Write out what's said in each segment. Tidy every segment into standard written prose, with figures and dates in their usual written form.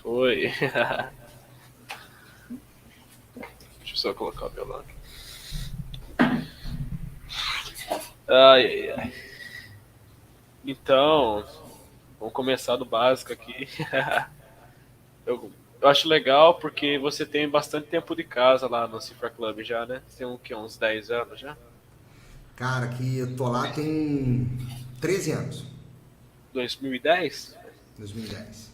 Foi. Deixa eu só colocar o violão aqui. Ai, ai, ai. Então, vamos começar do básico aqui. Eu acho legal porque você tem bastante tempo de casa lá no Cifra Club já, né? Você tem uns 10 anos já? Cara, que eu tô lá tem 13 anos, 2010? 2010.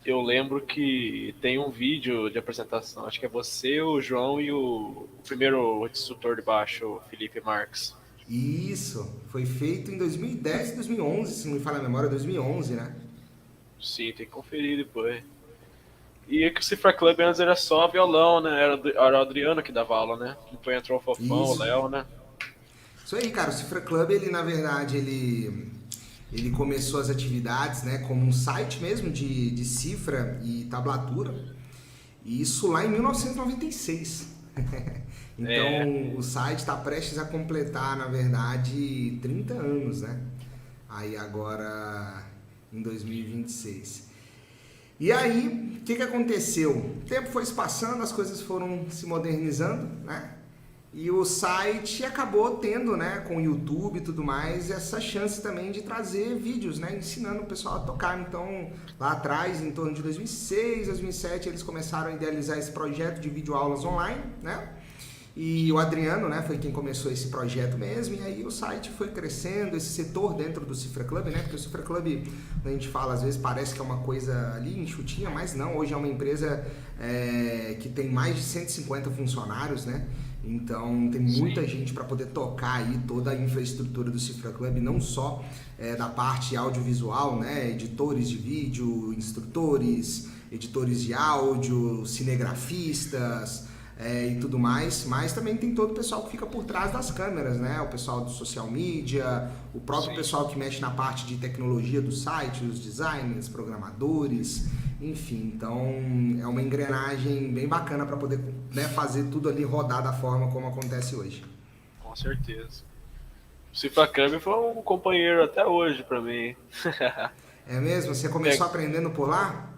Eu lembro que tem um vídeo de apresentação. Acho que é você, o João e o primeiro instrutor de baixo, o Felipe Marques. Isso, foi feito em 2010 e 2011, se não me falha a memória, 2011, né? Sim, tem que conferir depois. E é que o Cifra Club antes era só violão, né? Era o Adriano que dava aula, né? Depois entrou o Fofão, o Isso. Léo, né? Isso aí, cara, o Cifra Club, ele na verdade, ele começou as atividades, né, como um site mesmo de cifra e tablatura, e isso lá em 1996. É, Então, o site está prestes a completar, na verdade, 30 anos, né? Aí agora em 2026. E aí, o que, que aconteceu? O tempo foi se passando, as coisas foram se modernizando, né? E o site acabou tendo, né, com o YouTube e tudo mais, essa chance também de trazer vídeos, né, ensinando o pessoal a tocar. Então, lá atrás, em torno de 2006, 2007, eles começaram a idealizar esse projeto de videoaulas online, né? E o Adriano, né, foi quem começou esse projeto mesmo, e aí o site foi crescendo, esse setor dentro do Cifra Club, né, porque o Cifra Club, a gente fala, às vezes parece que é uma coisa ali enxutinha, mas não, hoje é uma empresa que tem mais de 150 funcionários, né, então tem muita sim, gente para poder tocar aí toda a infraestrutura do Cifra Club, não só da parte audiovisual, né, editores de vídeo, instrutores, editores de áudio, cinegrafistas, e tudo mais, mas também tem todo o pessoal que fica por trás das câmeras, né? O pessoal do social media, o próprio sim. pessoal que mexe na parte de tecnologia do site, os designers, programadores, enfim. Então é uma engrenagem bem bacana para poder, né, fazer tudo ali rodar da forma como acontece hoje. Com certeza. O Cifra Club foi um companheiro até hoje pra mim. É mesmo? Você começou É, aprendendo por lá?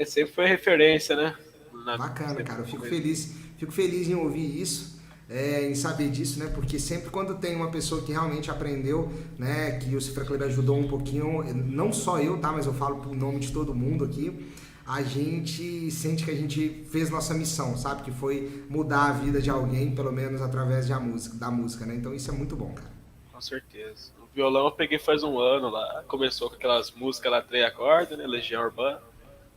sempre foi referência, né? Bacana, Sempre cara. Eu no começo. fico feliz em ouvir isso, em saber disso, né? Porque sempre quando tem uma pessoa que realmente aprendeu, né, que o Cifra Club ajudou um pouquinho, não só eu, tá? Mas eu falo por nome de todo mundo aqui. A gente sente que a gente fez nossa missão, sabe? Que foi mudar a vida de alguém, pelo menos através da música, né? Então isso é muito bom, cara. Com certeza. O violão eu peguei faz um ano lá. Começou com aquelas músicas lá, três acordes, né? Legião Urbana.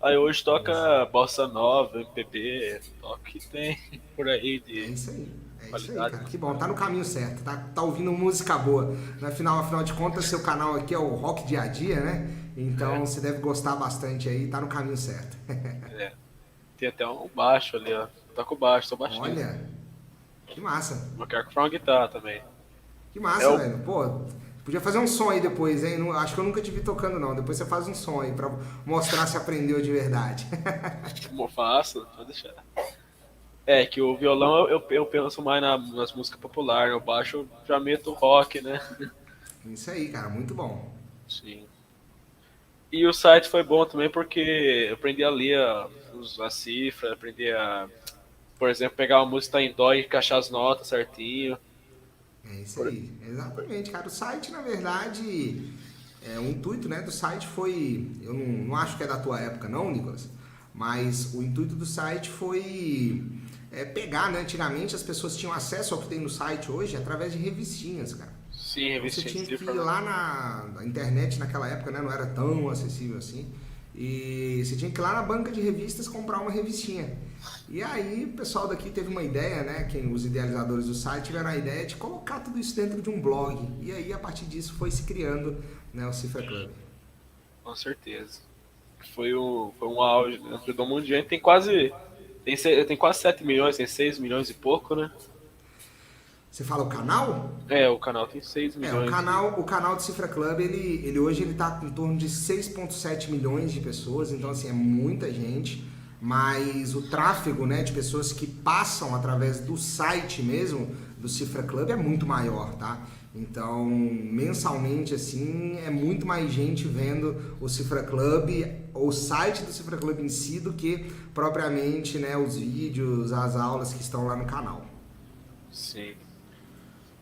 Aí hoje toca bossa nova, MPB, toca que tem por aí É de isso aí. É isso aí, qualidade cara. Que bom. musical. Tá no caminho certo. Tá ouvindo música boa. Afinal de contas, seu canal aqui é o Rock Dia a Dia, né? É, Então você deve gostar bastante aí. Tá no caminho certo. é. Tem até um baixo ali, ó. Toco baixo, sou baixista. Olha, que massa. Eu quero comprar uma guitarra também. Que É massa, o. velho. Pô, podia fazer um som aí depois, hein? Acho que eu nunca te vi tocando, não. Depois você faz um som aí pra mostrar se aprendeu de verdade. Como eu faço? Pode deixar. É, que o violão eu penso mais nas músicas populares, o baixo eu já meto rock, né? Isso aí, cara. Muito bom. Sim. E o site foi bom também porque eu aprendi a ler a cifra, aprendi a, por exemplo, pegar uma música em dó e encaixar as notas certinho. É isso Por- aí. Exatamente, cara. O site, na verdade, o intuito, né, do site foi. Eu não acho que é da tua época, não, Nicolas. Mas o intuito do site foi pegar, né? Antigamente as pessoas tinham acesso ao que tem no site hoje através de revistinhas, cara. Sim, Então você revistinha de tinha que ir cifra, né? lá na internet naquela época, né? Não era tão acessível assim. E você tinha que ir lá na banca de revistas comprar uma revistinha. E aí o pessoal daqui teve uma ideia, né? Os idealizadores do site tiveram a ideia de colocar tudo isso dentro de um blog. E aí a partir disso foi se criando, né, o Cifra Club. Com certeza. Foi um auge, né? Ajudou muito de gente. Tem quase 7 milhões, tem 6 milhões e pouco, né? Você fala o canal? É, o canal tem 6 O milhões de. canal, o canal do Cifra Club, ele hoje ele tá com em torno de 6,7 milhões de pessoas, então assim, é muita gente, mas o tráfego, né, de pessoas que passam através do site mesmo do Cifra Club é muito maior, tá? Então, mensalmente assim, é muito mais gente vendo o Cifra Club o site do Cifra Club em si do que propriamente, né, os vídeos, as aulas que estão lá no canal. Sim.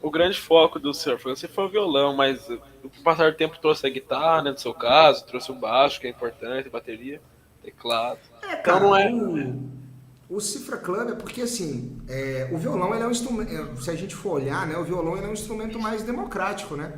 O grande foco do Sr. Francis foi o violão, mas o passar do tempo trouxe a guitarra, né, no seu caso, trouxe o baixo, que é importante, bateria, teclado. Então Cara, não é. o Cifra Club é porque assim, o violão ele é um instrumento, se a gente for olhar, né, o violão ele é um instrumento mais democrático, né?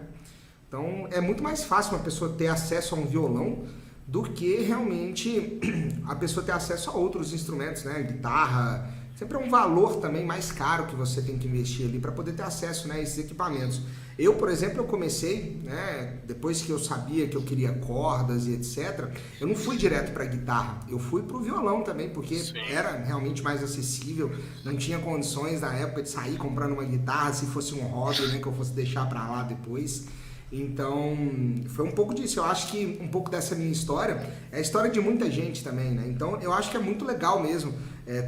Então é muito mais fácil uma pessoa ter acesso a um violão do que realmente a pessoa ter acesso a outros instrumentos, né? Guitarra, sempre é um valor também mais caro que você tem que investir ali para poder ter acesso, né, a esses equipamentos. Eu, por exemplo, eu comecei, né, depois que eu sabia que eu queria cordas e etc, eu não fui direto para guitarra, eu fui para o violão também, porque Sim. era realmente mais acessível, não tinha condições na época de sair comprando uma guitarra se fosse um hobby, né, que eu fosse deixar para lá depois. Então, foi um pouco disso. Eu acho que um pouco dessa minha história é a história de muita gente também, né? Então, eu acho que é muito legal mesmo.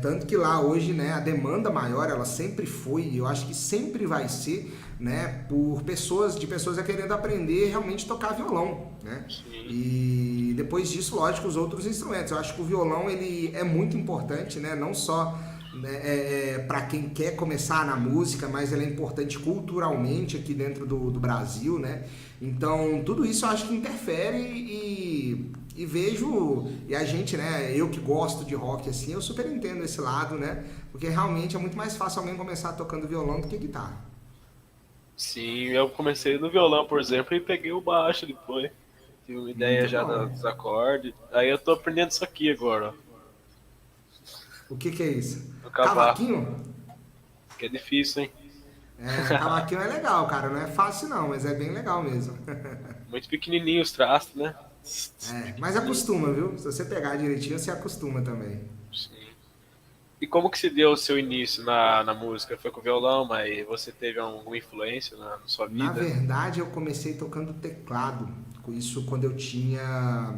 Tanto que lá hoje, né, a demanda maior, ela sempre foi, e eu acho que sempre vai ser, né, por pessoas querendo aprender realmente tocar violão, né? Sim. E depois disso, lógico, os outros instrumentos. Eu acho que o violão, ele é muito importante, né? Não só, né, para quem quer começar na música, mas ele é importante culturalmente aqui dentro do Brasil, né? Então, tudo isso eu acho que interfere e vejo, e a gente, né, eu que gosto de rock assim, eu super entendo esse lado, né? Porque realmente é muito mais fácil alguém começar tocando violão do que guitarra. Sim, eu comecei no violão, por exemplo, e peguei o baixo depois. Tive uma ideia Muito já bom. dos acordes. Aí eu tô aprendendo isso aqui agora, ó, O que é isso? no cavaco. Cavaquinho? Que é difícil, hein? Cavaquinho é legal, cara. Não é fácil não, mas é bem legal mesmo. Muito pequenininho os trastos, né? Mas Pequenininho. acostuma, viu? Se você pegar direitinho, você acostuma também. Sim. E como que se deu o seu início na música? Foi com violão, mas você teve alguma influência na sua Na vida? verdade, eu comecei tocando teclado. Com isso quando eu tinha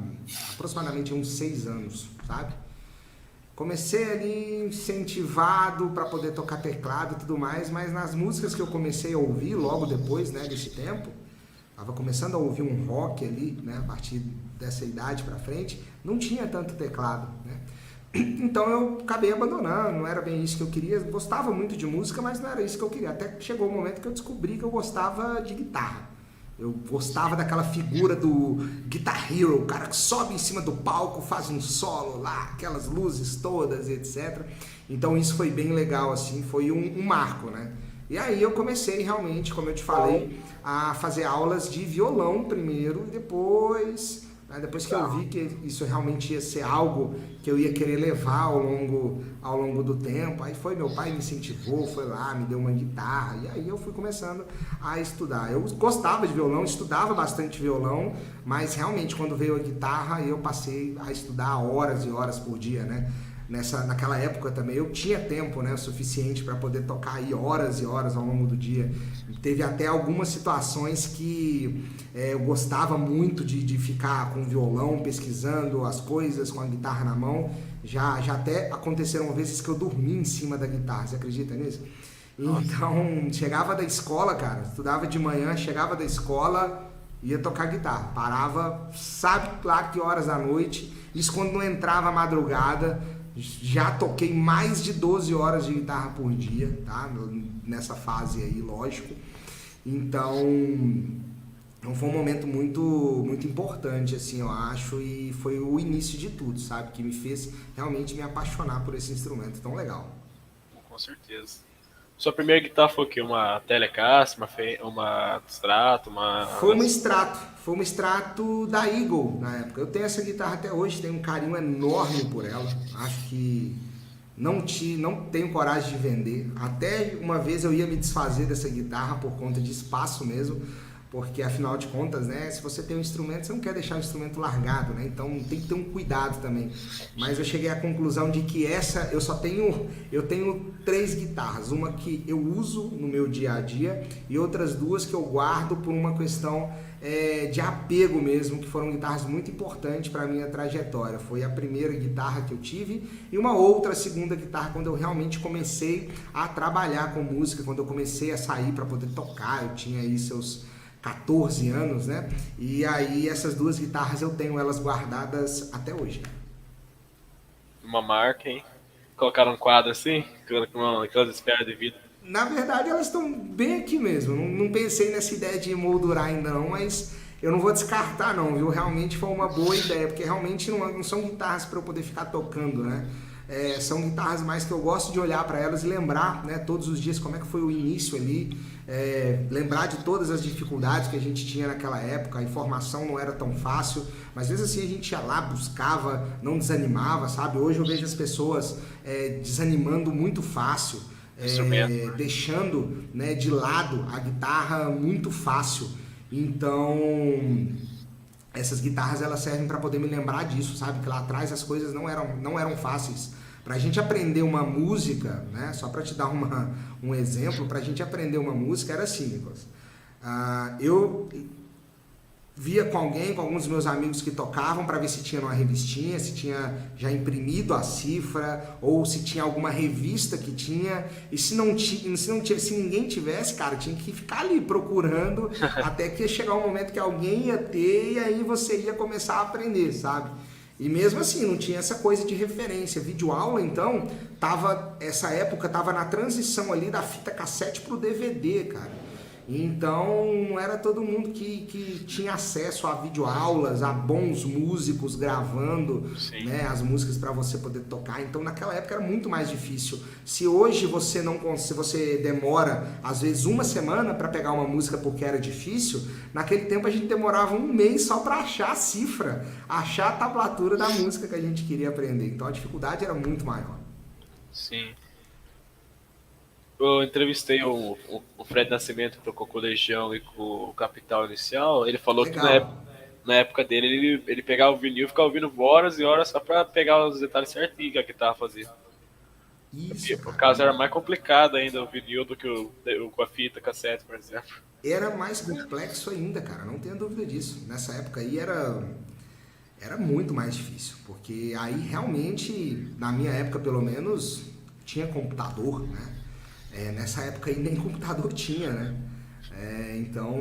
aproximadamente uns 6 anos, sabe? Comecei ali incentivado para poder tocar teclado e tudo mais, mas nas músicas que eu comecei a ouvir logo depois, né, desse tempo, estava começando a ouvir um rock ali, né, a partir dessa idade para frente, não tinha tanto teclado, né? Então eu acabei abandonando, não era bem isso que eu queria, gostava muito de música, mas não era isso que eu queria. Até que chegou o momento que eu descobri que eu gostava de guitarra. Eu gostava daquela figura do Guitar Hero, o cara que sobe em cima do palco, faz um solo lá, aquelas luzes todas, etc. Então isso foi bem legal, assim, foi um marco, né? E aí eu comecei realmente, como eu te falei, a fazer aulas de violão primeiro, e depois, né, depois que eu vi que isso realmente ia ser algo que eu ia querer levar ao longo do tempo, aí foi, meu pai me incentivou, foi lá, me deu uma guitarra, e aí eu fui começando a estudar. Eu gostava de violão, estudava bastante violão, mas realmente quando veio a guitarra eu passei a estudar horas e horas por dia, né? Naquela época também eu tinha tempo, né, suficiente para poder tocar aí horas e horas ao longo do dia. Teve até algumas situações que eu gostava muito de ficar com o violão, pesquisando as coisas, com a guitarra na mão. Já até aconteceram vezes que eu dormi em cima da guitarra, você acredita nisso? Então, chegava da escola, cara, estudava de manhã, chegava da escola, ia tocar guitarra. Parava, sabe lá que horas da noite, isso quando não entrava a madrugada. Já toquei mais de 12 horas de guitarra por dia, tá? Nessa fase aí, lógico. Então foi um momento muito, muito importante, assim, eu acho, e foi o início de tudo, sabe? Que me fez realmente me apaixonar por esse instrumento tão legal. Com certeza. Sua primeira guitarra foi o quê? Uma Telecaster, uma Strato, Foi uma extrato da Eagle na época. Eu tenho essa guitarra até hoje, tenho um carinho enorme por ela. Acho que não tenho coragem de vender. Até uma vez eu ia me desfazer dessa guitarra por conta de espaço mesmo, porque afinal de contas, né, se você tem um instrumento, você não quer deixar o instrumento largado, né? Então tem que ter um cuidado também. Mas eu cheguei à conclusão de que eu tenho 3 guitarras, uma que eu uso no meu dia a dia e outras 2 que eu guardo por uma questão de apego mesmo, que foram guitarras muito importantes para a minha trajetória. Foi a primeira guitarra que eu tive e uma outra segunda guitarra quando eu realmente comecei a trabalhar com música, quando eu comecei a sair para poder tocar. Eu tinha aí 14 anos, né? E aí essas duas guitarras eu tenho elas guardadas até hoje. Uma marca, hein? Colocaram um quadro assim, com aquelas esferas de vidro. Na verdade, elas estão bem aqui mesmo. Não pensei nessa ideia de moldurar ainda não, mas eu não vou descartar não, viu? Realmente foi uma boa ideia, porque realmente não são guitarras para eu poder ficar tocando, né? São guitarras mais que eu gosto de olhar para elas e lembrar, né, todos os dias como é que foi o início ali, lembrar de todas as dificuldades que a gente tinha naquela época, a informação não era tão fácil, mas às vezes assim a gente ia lá, buscava, não desanimava, sabe? Hoje eu vejo as pessoas desanimando muito fácil, deixando, né, de lado a guitarra muito fácil. Então essas guitarras elas servem para poder me lembrar disso, sabe? Que lá atrás as coisas não eram fáceis. Para a gente aprender uma música, né? Só para te dar um exemplo, para a gente aprender uma música era assim, Nicolas. Eu via com alguns dos meus amigos que tocavam para ver se tinha uma revistinha, se tinha já imprimido a cifra ou se tinha alguma revista que tinha, e se ninguém tivesse, cara, tinha que ficar ali procurando até que ia chegar um momento que alguém ia ter e aí você ia começar a aprender, sabe? E mesmo assim, não tinha essa coisa de referência. Videoaula, então, essa época tava na transição ali da fita cassete pro DVD, cara. Então, não era todo mundo que tinha acesso a videoaulas, a bons músicos gravando, né, as músicas para você poder tocar. Então, naquela época era muito mais difícil. Se hoje se você demora, às vezes, uma semana para pegar uma música porque era difícil, naquele tempo a gente demorava um mês só para achar a cifra, achar a tablatura da música que a gente queria aprender. Então, a dificuldade era muito maior. Sim. Eu entrevistei o Fred Nascimento, que tocou com o Legião e com o Capital Inicial. Ele falou Legal. que na época dele ele pegava o vinil e ficava ouvindo horas e horas só pra pegar os detalhes certinhos que a guitarra fazia. Isso, Por causa era mais complicado ainda o vinil do que com a fita cassete, por exemplo. Era mais complexo ainda, cara, não tenha dúvida disso. Nessa época aí era muito mais difícil, porque aí realmente, na minha época pelo menos, tinha computador, né? Nessa época aí nem computador tinha, né? Então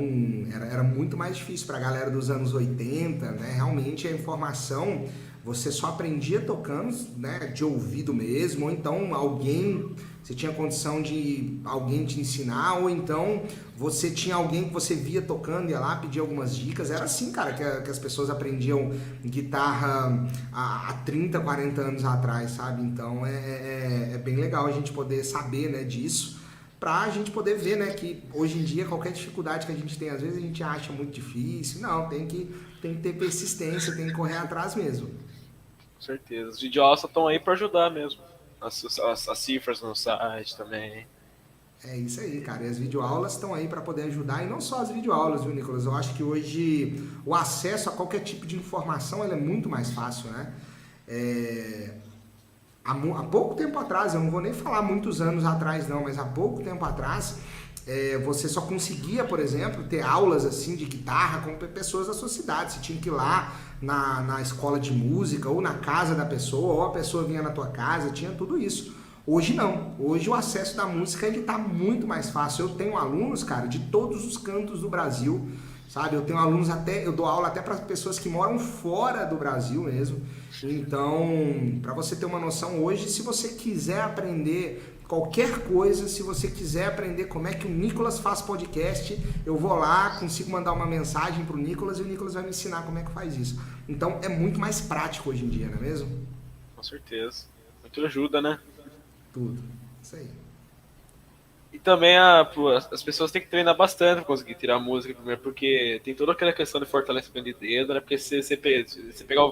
era muito mais difícil para a galera dos anos 80, né? Realmente a informação você só aprendia tocando, né, de ouvido mesmo, ou então você tinha condição de alguém te ensinar, ou então você tinha alguém que você via tocando, ia lá pedir algumas dicas. Era assim, cara, que as pessoas aprendiam guitarra há 30, 40 anos atrás, sabe? Então é bem legal a gente poder saber, né, disso, pra gente poder ver, né, que hoje em dia qualquer dificuldade que a gente tem, às vezes a gente acha muito difícil. Não, tem que ter persistência, tem que correr atrás mesmo. Com certeza. Os videoaulas estão aí para ajudar mesmo. As cifras no site também. É isso aí, cara. E as videoaulas estão aí para poder ajudar. E não só as videoaulas, viu, Nicolas? Eu acho que hoje o acesso a qualquer tipo de informação é muito mais fácil, né? Há pouco tempo atrás, eu não vou nem falar muitos anos atrás não, mas há pouco tempo atrás, você só conseguia, por exemplo, ter aulas assim de guitarra com pessoas da sua cidade. Você tinha que ir lá na escola de música ou na casa da pessoa, ou a pessoa vinha na tua casa, tinha tudo isso. Hoje não. Hoje o acesso da música ele tá muito mais fácil. Eu tenho alunos, cara, de todos os cantos do Brasil, sabe? Eu tenho alunos eu dou aula até para pessoas que moram fora do Brasil mesmo. Então, para você ter uma noção, hoje, se você quiser aprender qualquer coisa, se você quiser aprender como é que o Nicolas faz podcast, eu vou lá, consigo mandar uma mensagem pro Nicolas e o Nicolas vai me ensinar como é que faz isso. Então, é muito mais prático hoje em dia, não é mesmo? Com certeza. Muito ajuda, né? Tudo. Isso aí. E também as pessoas têm que treinar bastante para conseguir tirar a música primeiro, porque tem toda aquela questão de fortalecimento de dedo, né? Porque se você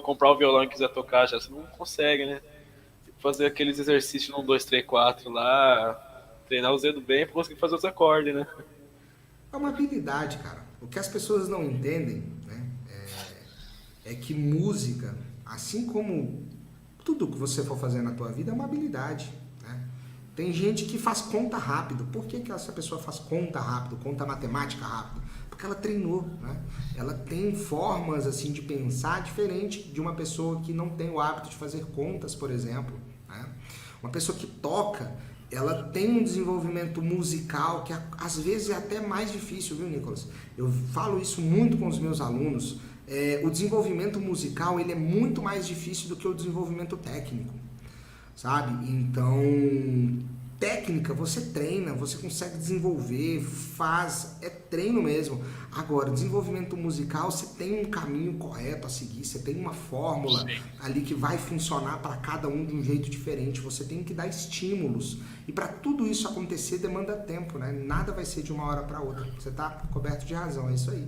comprar o violão e quiser tocar, já você não consegue, né? Tem que fazer aqueles exercícios no 1, 2, 3, 4 lá, treinar os dedos bem para conseguir fazer os acordes, né? É uma habilidade, cara. O que as pessoas não entendem, né, é que música, assim como tudo que você for fazer na tua vida, é uma habilidade. Tem gente que faz conta rápido. Por que essa pessoa faz conta rápido, conta matemática rápido? Porque ela treinou, né? Ela tem formas assim de pensar diferente de uma pessoa que não tem o hábito de fazer contas, por exemplo, né? Uma pessoa que toca, ela tem um desenvolvimento musical que às vezes é até mais difícil, viu, Nicolas? Eu falo isso muito com os meus alunos. O desenvolvimento musical ele é muito mais difícil do que o desenvolvimento técnico, sabe? Então, técnica você treina, você consegue desenvolver, faz, é treino mesmo. Agora, desenvolvimento musical, você tem um caminho correto a seguir, você tem uma fórmula Sim, ali que vai funcionar para cada um de um jeito diferente, você tem que dar estímulos. E para tudo isso acontecer demanda tempo, né? Nada vai ser de uma hora para outra. Você tá coberto de razão, é isso aí.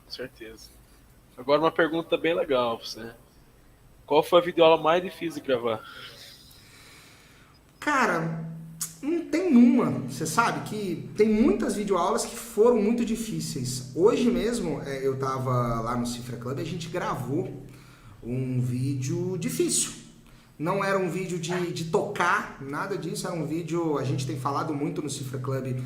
com certeza. Agora uma pergunta bem legal pra você. Qual foi a videoaula mais difícil de gravar? Cara, não tem uma. Você sabe que tem muitas videoaulas que foram muito difíceis. Hoje mesmo, eu tava lá no Cifra Club e a gente gravou um vídeo difícil. Não era um vídeo de tocar, nada disso, era um vídeo. A gente tem falado muito no Cifra Club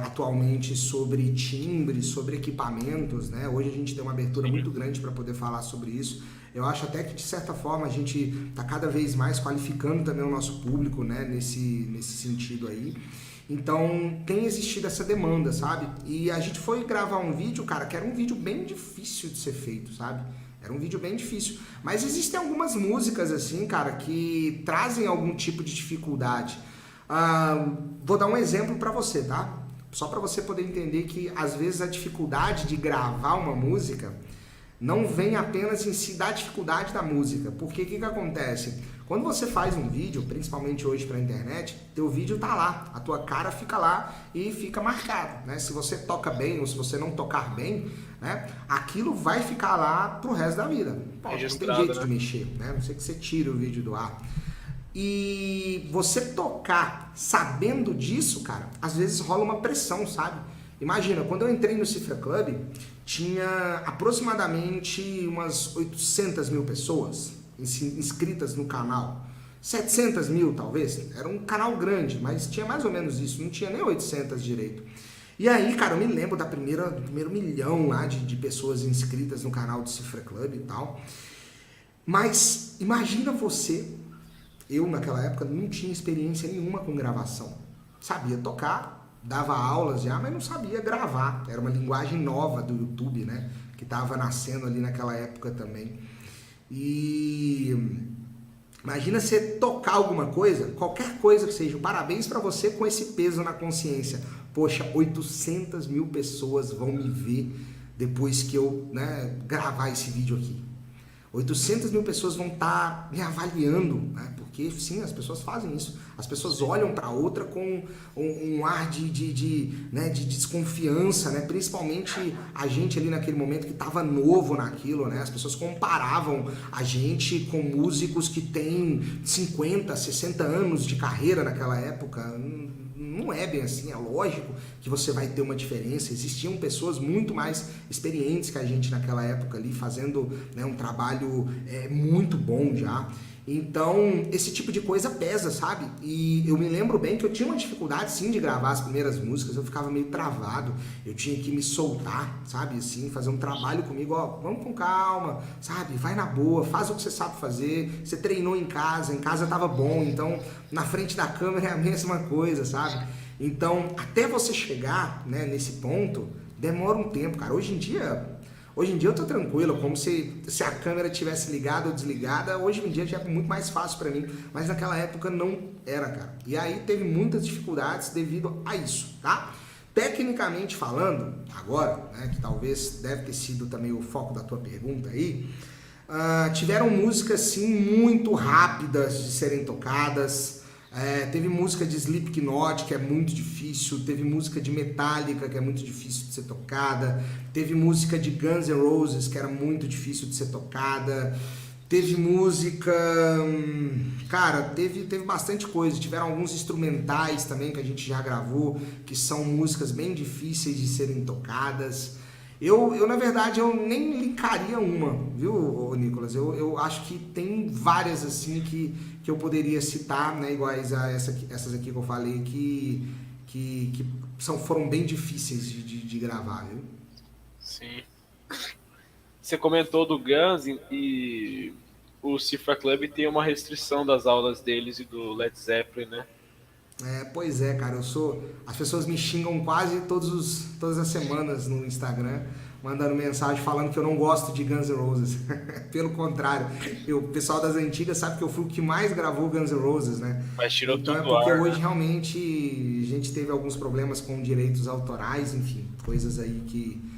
atualmente sobre timbre, sobre equipamentos, né? Hoje a gente tem uma abertura muito grande para poder falar sobre isso. Eu acho até que de certa forma a gente está cada vez mais qualificando também o nosso público, né? Nesse sentido aí. Então tem existido essa demanda, sabe? E a gente foi gravar um vídeo, cara, que era um vídeo bem difícil de ser feito, sabe? Era um vídeo bem difícil. Mas existem algumas músicas, assim, cara, que trazem algum tipo de dificuldade. Vou dar um exemplo pra você, tá? Só pra você poder entender que, às vezes, a dificuldade de gravar uma música não vem apenas em si da dificuldade da música. Porque o que acontece? Quando você faz um vídeo, principalmente hoje pra internet, teu vídeo tá lá, a tua cara fica lá e fica marcado, né? Se você toca bem ou se você não tocar bem, né? Aquilo vai ficar lá pro resto da vida. Pô, não tem Registrado, jeito né? de mexer, né? A não sei que você tire o vídeo do ar. E você tocar sabendo disso, cara, às vezes rola uma pressão, sabe? Imagina, quando eu entrei no Cifra Club, tinha aproximadamente umas 800 mil pessoas inscritas no canal. 700 mil, talvez. Era um canal grande, mas tinha mais ou menos isso. Não tinha nem 800 direito. E aí, cara, eu me lembro do primeiro milhão lá de pessoas inscritas no canal do Cifra Club e tal. Mas imagina você, eu naquela época não tinha experiência nenhuma com gravação. Sabia tocar, dava aulas já, mas não sabia gravar. Era uma linguagem nova do YouTube, né? Que estava nascendo ali naquela época também. E imagina você tocar alguma coisa, qualquer coisa que seja, parabéns pra você com esse peso na consciência. Poxa, 800 mil pessoas vão me ver depois que eu, né, gravar esse vídeo aqui. 800 mil pessoas vão estar me avaliando, né? Porque sim, as pessoas fazem isso. As pessoas olham para outra com um ar né, de desconfiança, né? Principalmente a gente ali naquele momento que estava novo naquilo, né? As pessoas comparavam a gente com músicos que têm 50, 60 anos de carreira naquela época. Não é bem assim, é lógico que você vai ter uma diferença. Existiam pessoas muito mais experientes que a gente naquela época ali, fazendo, né, um trabalho muito bom já. Então, esse tipo de coisa pesa, sabe? E eu me lembro bem que eu tinha uma dificuldade, sim, de gravar as primeiras músicas, eu ficava meio travado, eu tinha que me soltar, sabe? Assim, fazer um trabalho comigo, ó, vamos com calma, sabe? Vai na boa, faz o que você sabe fazer, você treinou em casa tava bom, então na frente da câmera é a mesma coisa, sabe? Então, até você chegar, né, nesse ponto, demora um tempo, cara. Hoje em dia eu tô tranquilo, como se a câmera tivesse ligada ou desligada. Hoje em dia já é muito mais fácil pra mim, mas naquela época não era, cara. E aí teve muitas dificuldades devido a isso, tá? Tecnicamente falando, agora, né, que talvez deve ter sido também o foco da tua pergunta aí, tiveram músicas sim muito rápidas de serem tocadas. Teve música de Slipknot, que é muito difícil. Teve música de Metallica, que é muito difícil de ser tocada. Teve música de Guns N' Roses, que era muito difícil de ser tocada. Teve música... Cara, teve bastante coisa. Tiveram alguns instrumentais também que a gente já gravou, que são músicas bem difíceis de serem tocadas. Na verdade, eu nem linkaria uma, viu, Nicolas? Eu acho que tem várias, assim, que eu poderia citar, né, iguais a essas aqui que eu falei, que foram bem difíceis de gravar, viu? Sim. Você comentou do Guns e o Cifra Club tem uma restrição das aulas deles e do Led Zeppelin, né? Pois é, cara, as pessoas me xingam quase todas as semanas no Instagram, mandando mensagem falando que eu não gosto de Guns N' Roses. Pelo contrário, o pessoal das antigas sabe que eu fui o que mais gravou Guns N' Roses, né? Mas tirou Então tudo é do porque ar, hoje né? realmente a gente teve alguns problemas com direitos autorais, enfim, coisas aí que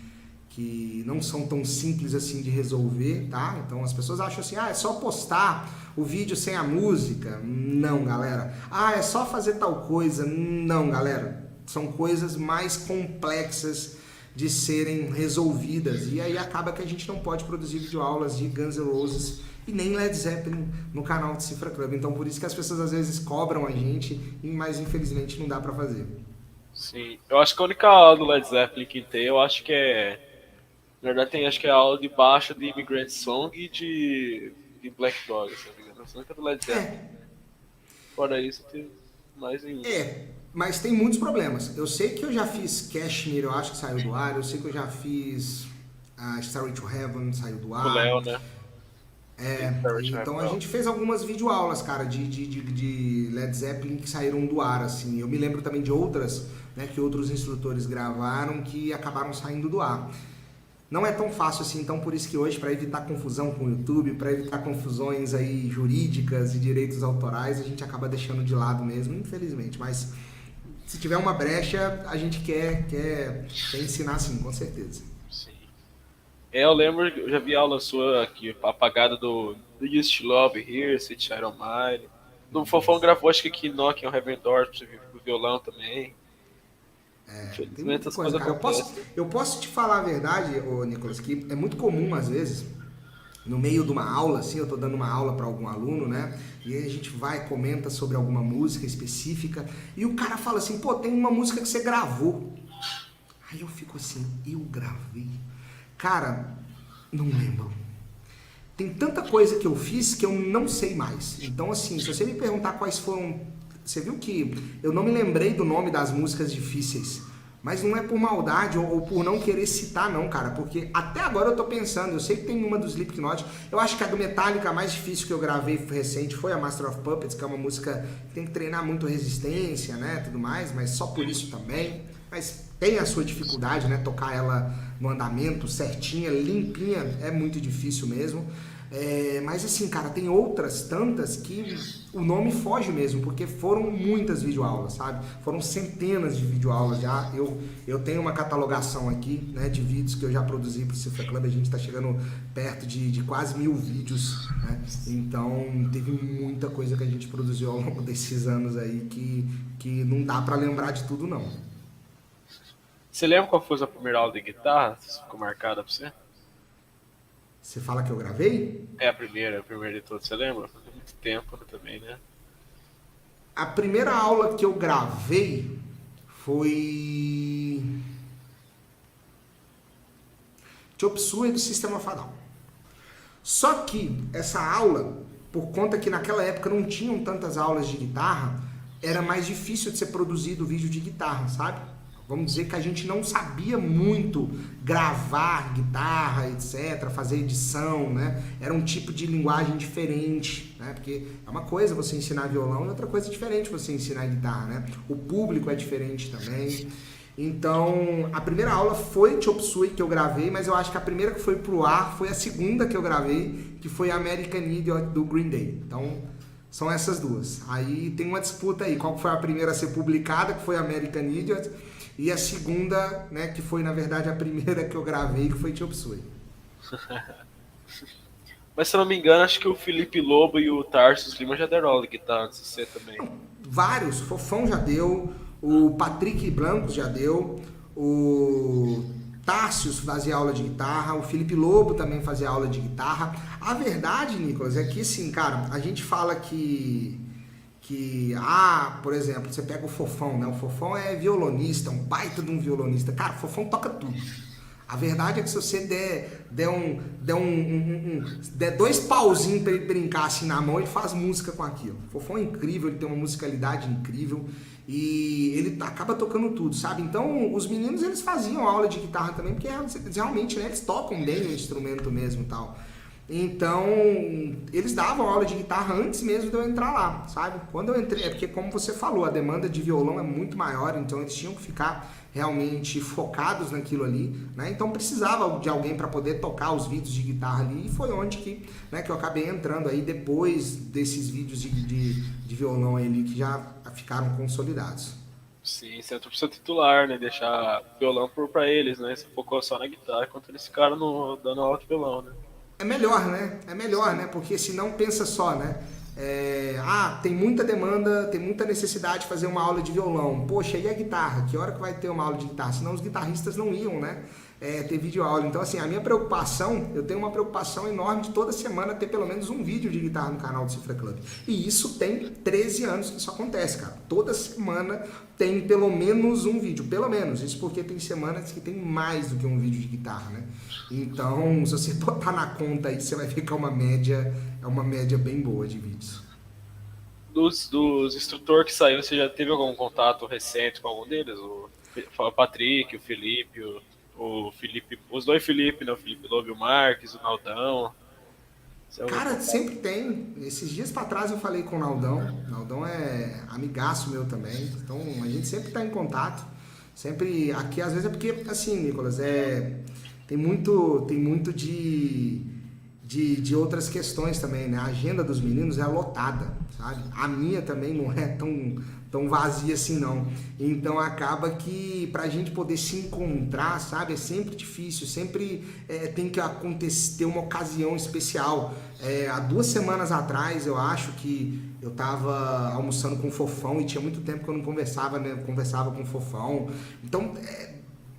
não são tão simples assim de resolver, tá? Então as pessoas acham assim, é só postar o vídeo sem a música. Não, galera. É só fazer tal coisa. Não, galera. São coisas mais complexas de serem resolvidas. E aí acaba que a gente não pode produzir videoaulas de Guns N' Roses e nem Led Zeppelin no canal do Cifra Club. Então por isso que as pessoas às vezes cobram a gente, mas infelizmente não dá pra fazer. Sim. Eu acho que a única aula do Led Zeppelin que tem, eu acho que é. Na verdade, tem acho que é a aula de baixo de Immigrant Song e de Black Dog, se não me engano. Essa é a única do Led Zeppelin. É, Fora isso, tem mais nenhum. mas tem muitos problemas. Eu sei que eu já fiz Kashmir, eu acho que saiu do ar. Eu sei que eu já fiz Starry to Heaven, saiu do Com o Léo, ar. né? Então a gente fez algumas videoaulas, cara, de Led Zeppelin que saíram do ar, assim. Eu me lembro também de outras, né, que outros instrutores gravaram que acabaram saindo do ar. Não é tão fácil assim, então por isso que hoje, para evitar confusão com o YouTube, para evitar confusões aí jurídicas e direitos autorais, a gente acaba deixando de lado mesmo, infelizmente. Mas se tiver uma brecha, a gente quer ensinar sim, com certeza. Sim. Eu lembro, eu já vi aula sua aqui, apagada do Used to Love Here, Sit Iron Maiden. No Fofão gravou, acho que aqui Knocking on Heaven Door, pra você ver o violão também. Tem Infelizmente muita essas coisa, coisas cara. acontecem. Eu posso te falar a verdade, ô Nicolas, que é muito comum às vezes, no meio de uma aula, assim, eu tô dando uma aula para algum aluno, né? E aí a gente vai, comenta sobre alguma música específica, e o cara fala assim, pô, tem uma música que você gravou. Aí eu fico assim, eu gravei? Cara, não lembro. Tem tanta coisa que eu fiz que eu não sei mais. Então, assim, se você me perguntar quais foram... Você viu que eu não me lembrei do nome das músicas difíceis. Mas não é por maldade ou por não querer citar, não, cara. Porque até agora eu tô pensando, eu sei que tem uma do Slipknot. Eu acho que a do Metallica, a mais difícil que eu gravei recente foi a Master of Puppets, que é uma música que tem que treinar muito resistência, né, tudo mais. Mas só por isso também. Mas tem a sua dificuldade, né, tocar ela no andamento, certinha, limpinha, é muito difícil mesmo. Mas assim, cara, tem outras tantas que o nome foge mesmo, porque foram muitas videoaulas, sabe? Foram centenas de videoaulas já. Eu tenho uma catalogação aqui, né, de vídeos que eu já produzi pro Cifra Club. A gente tá chegando perto de quase 1000 vídeos, né? Então teve muita coisa que a gente produziu ao longo desses anos aí que não dá pra lembrar de tudo, não. Você lembra qual foi a sua primeira aula de guitarra? Se ficou marcada pra você? Você fala que eu gravei? É a primeira de todas, você lembra? Faz muito tempo também, né? A primeira aula que eu gravei foi Chop Suey do System of a Down. Só que essa aula, por conta que naquela época não tinham tantas aulas de guitarra, era mais difícil de ser produzido vídeo de guitarra, sabe? Vamos dizer que a gente não sabia muito gravar guitarra, etc., fazer edição, né? Era um tipo de linguagem diferente, né? Porque é uma coisa você ensinar violão e outra coisa diferente você ensinar guitarra, né? O público é diferente também. Então, a primeira aula foi Chop Suey que eu gravei, mas eu acho que a primeira que foi pro ar foi a segunda que eu gravei, que foi American Idiot do Green Day. Então, são essas duas. Aí tem uma disputa aí, qual foi a primeira a ser publicada, que foi American Idiot, e a segunda, né, que foi na verdade a primeira que eu gravei, que foi Chop Suey. Mas se eu não me engano, acho que o Felipe Lobo e o Tarsus Lima já deram aula de guitarra antes de você também. Vários, Fofão já deu, o Patrick Blancos já deu, o Tarsius fazia aula de guitarra, o Felipe Lobo também fazia aula de guitarra. A verdade, Nicolas, é que assim, cara, a gente fala por exemplo, você pega o Fofão, né? O Fofão é violonista, um baita de um violonista. Cara, o Fofão toca tudo. A verdade é que se você der dois pauzinhos pra ele brincar assim na mão, ele faz música com aquilo. O Fofão é incrível, ele tem uma musicalidade incrível e ele acaba tocando tudo, sabe? Então, os meninos, eles faziam aula de guitarra também, porque realmente, né, eles tocam bem o instrumento mesmo e tal. Então, eles davam aula de guitarra antes mesmo de eu entrar lá, sabe? Quando eu entrei, é porque como você falou, a demanda de violão é muito maior, então eles tinham que ficar realmente focados naquilo ali, né? Então precisava de alguém para poder tocar os vídeos de guitarra ali e foi onde que, né, que eu acabei entrando aí depois desses vídeos de violão ali que já ficaram consolidados. Sim, você entrou pro seu titular, né? Deixar violão pra eles, né? Você focou só na guitarra, enquanto eles ficaram dando aula de violão, né? É melhor, né? É melhor, né? Porque senão pensa só, né? Tem muita demanda, tem muita necessidade de fazer uma aula de violão. Poxa, e a guitarra? Que hora que vai ter uma aula de guitarra? Senão os guitarristas não iam, né? Ter vídeo aula. Então, assim, a minha preocupação, eu tenho uma preocupação enorme de toda semana ter pelo menos um vídeo de guitarra no canal do Cifra Club. E isso tem 13 anos que isso acontece, cara. Toda semana tem pelo menos um vídeo. Pelo menos. Isso porque tem semanas que tem mais do que um vídeo de guitarra, né? Então, se você botar na conta aí, você vai ver que é uma média bem boa de vídeos. Dos instrutores que saíram, você já teve algum contato recente com algum deles? O Patrick, o Felipe, os dois Felipe, né? O Felipe Lobo e o Marques, o Naldão. Você é algum Cara, contato? sempre tem. Esses dias pra trás eu falei com o Naldão. O Naldão é amigaço meu também. Então a gente sempre tá em contato. Sempre aqui, às vezes é porque, assim, Nicolas, tem muito de outras questões também, né? A agenda dos meninos é lotada, sabe? A minha também não é tão vazia assim, não. Então acaba que pra gente poder se encontrar, sabe? É sempre difícil, sempre tem que acontecer, ter uma ocasião especial. Há 2 semanas atrás, eu acho que eu tava almoçando com o Fofão e tinha muito tempo que eu não conversava, né? Eu conversava com o Fofão. Então,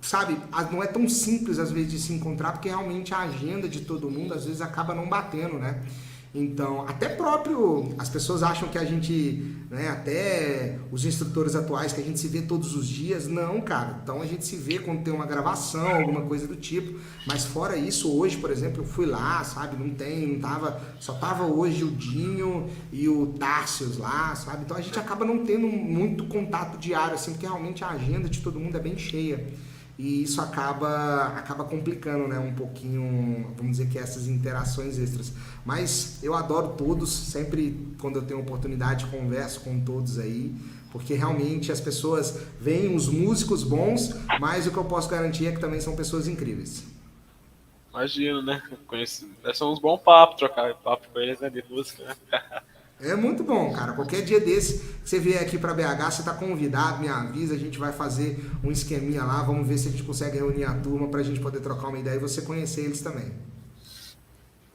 sabe, não é tão simples às vezes de se encontrar, porque realmente a agenda de todo mundo às vezes acaba não batendo, né? Então, até próprio, as pessoas acham que a gente, né, até os instrutores atuais, que a gente se vê todos os dias. Não, cara. Então a gente se vê quando tem uma gravação, alguma coisa do tipo. Mas fora isso, hoje, por exemplo, eu fui lá, sabe? Não tava, só tava hoje o Dinho e o Tarsius lá, sabe? Então a gente acaba não tendo muito contato diário, assim, porque realmente a agenda de todo mundo é bem cheia. E isso acaba complicando, né, um pouquinho, vamos dizer que essas interações extras. Mas eu adoro todos, sempre quando eu tenho oportunidade converso com todos aí, porque realmente as pessoas veem os músicos bons, mas o que eu posso garantir é que também são pessoas incríveis. Imagino, né? Conheço, são uns bons papos, trocar papo com eles, né? De música, né? É muito bom, cara. Qualquer dia desse que você vier aqui para BH, você tá convidado, me avisa, a gente vai fazer um esqueminha lá, vamos ver se a gente consegue reunir a turma pra gente poder trocar uma ideia e você conhecer eles também.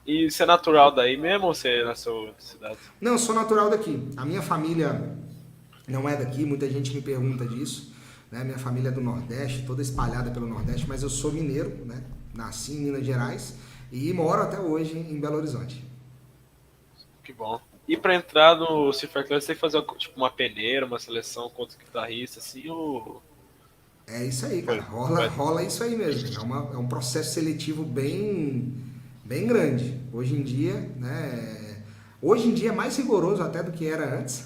E você é natural daí mesmo ou você nasceu na cidade? Não, eu sou natural daqui. A minha família não é daqui, muita gente me pergunta disso. Né? Minha família é do Nordeste, toda espalhada pelo Nordeste, mas eu sou mineiro, né? Nasci em Minas Gerais e moro até hoje em Belo Horizonte. Que bom. E pra entrar no Cifra Club, você tem que fazer tipo, uma peneira, uma seleção contra o guitarrista, assim, ou. É isso aí, cara. Foi, Rola isso aí mesmo. É um processo seletivo bem grande. Hoje em dia, né? Hoje em dia é mais rigoroso até do que era antes.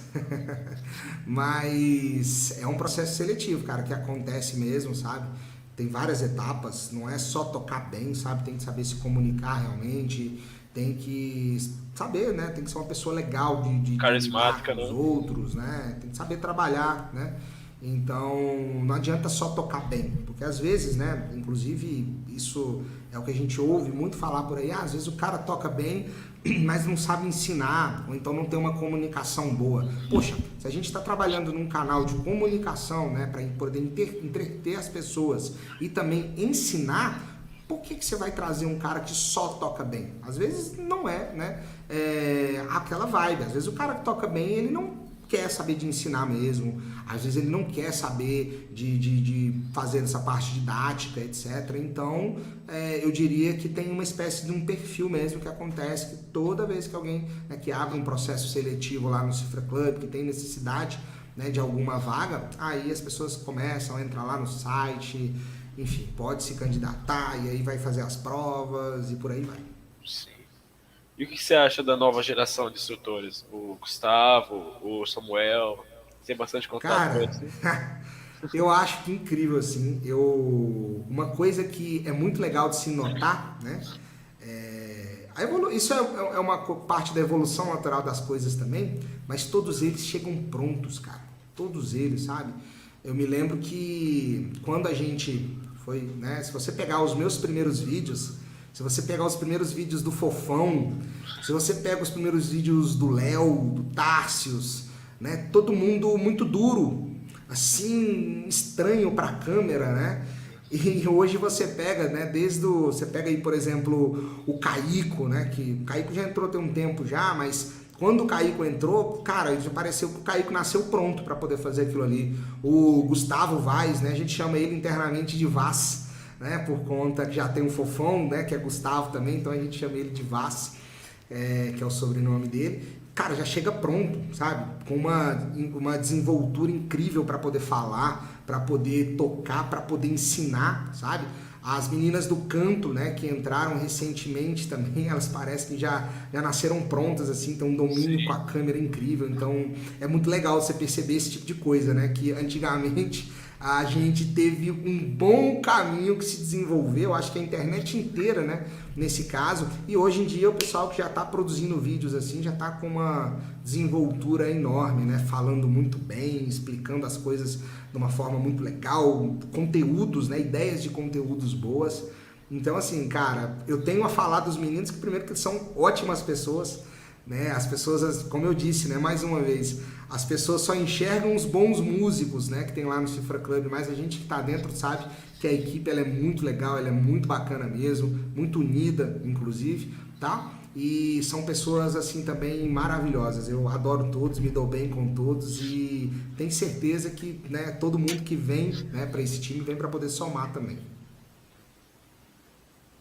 Mas é um processo seletivo, cara, que acontece mesmo, sabe? Tem várias etapas, não é só tocar bem, sabe? Tem que saber se comunicar realmente, tem que saber, né? Tem que ser uma pessoa legal de lidar carismática, com os né? outros, né? Tem que saber trabalhar, né? Então, não adianta só tocar bem, porque às vezes, né, inclusive isso é o que a gente ouve muito falar por aí, às vezes o cara toca bem, mas não sabe ensinar, ou então não tem uma comunicação boa. Poxa, se a gente está trabalhando num canal de comunicação, né, para poder entreter as pessoas e também ensinar, por que você vai trazer um cara que só toca bem? Às vezes não é, né, aquela vibe, às vezes o cara que toca bem, ele não quer saber de ensinar mesmo, às vezes ele não quer saber de fazer essa parte didática, etc. Então, eu diria que tem uma espécie de um perfil mesmo que acontece que toda vez que alguém, né, que abre um processo seletivo lá no Cifra Club, que tem necessidade, né, de alguma vaga, aí as pessoas começam a entrar lá no site, enfim, pode se candidatar e aí vai fazer as provas e por aí vai. Sim. E o que você acha da nova geração de instrutores? O Gustavo, o Samuel, tem bastante contato com Cara, eles? eu acho que incrível, assim. Uma coisa que é muito legal de se notar, né? Isso é uma parte da evolução natural das coisas também, mas todos eles chegam prontos, cara. Todos eles, sabe? Eu me lembro que quando a gente foi, né? Se você pegar os meus primeiros vídeos, se você pegar os primeiros vídeos do Fofão, se você pega os primeiros vídeos do Léo, do Tárcios, né? Todo mundo muito duro, assim, estranho pra câmera, né? E hoje você pega, né, você pega aí, por exemplo, o Caico, né, que o Caico já entrou tem um tempo já, mas quando o Caico entrou, cara, já pareceu que o Caico nasceu pronto para poder fazer aquilo ali. O Gustavo Vaz, né, a gente chama ele internamente de Vaz, né, por conta que já tem um Fofão, né, que é Gustavo também, então a gente chama ele de Vaz, que é o sobrenome dele. Cara, já chega pronto, sabe? Com uma desenvoltura incrível para poder falar, para poder tocar, para poder ensinar, sabe? As meninas do canto, né, que entraram recentemente também, elas parecem que já nasceram prontas, assim, tem um domínio com a câmera incrível. Então, é muito legal você perceber esse tipo de coisa, né? Que antigamente a gente teve um bom caminho que se desenvolveu, acho que a internet inteira, né, nesse caso, e hoje em dia o pessoal que já está produzindo vídeos assim, já está com uma desenvoltura enorme, né, falando muito bem, explicando as coisas de uma forma muito legal, conteúdos, né, ideias de conteúdos boas. Então assim, cara, eu tenho a falar dos meninos que primeiro que eles são ótimas pessoas, né? As pessoas, como eu disse, né, mais uma vez, as pessoas só enxergam os bons músicos, né, que tem lá no Cifra Club, mas a gente que está dentro sabe que a equipe ela é muito legal, ela é muito bacana mesmo, muito unida, inclusive, tá? E são pessoas assim também maravilhosas. Eu adoro todos, me dou bem com todos e tenho certeza que, né, todo mundo que vem, né, para esse time vem para poder somar também.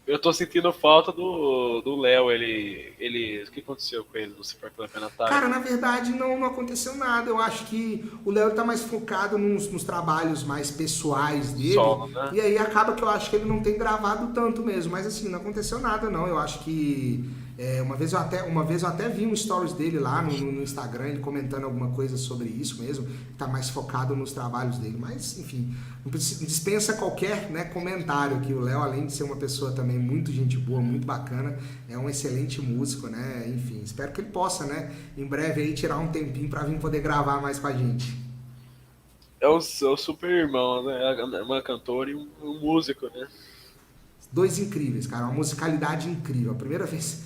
Eu tô sentindo falta do Léo, o que aconteceu com ele no Super Club Natal? Cara, na verdade não aconteceu nada. Eu acho que o Léo tá mais focado nos trabalhos mais pessoais dele. Solo, né? E aí acaba que eu acho que ele não tem gravado tanto mesmo. Mas assim, não aconteceu nada não. Eu acho que uma vez eu até vi um stories dele lá no Instagram, ele comentando alguma coisa sobre isso mesmo. Tá mais focado nos trabalhos dele. Mas, enfim, não dispensa qualquer, né, comentário que o Léo, além de ser uma pessoa também muito gente boa, muito bacana, é um excelente músico, né? Enfim, espero que ele possa, né, em breve aí tirar um tempinho para vir poder gravar mais com a gente. É o super irmão, né? Uma cantora e um músico, né? Dois incríveis, cara, uma musicalidade incrível. A primeira vez,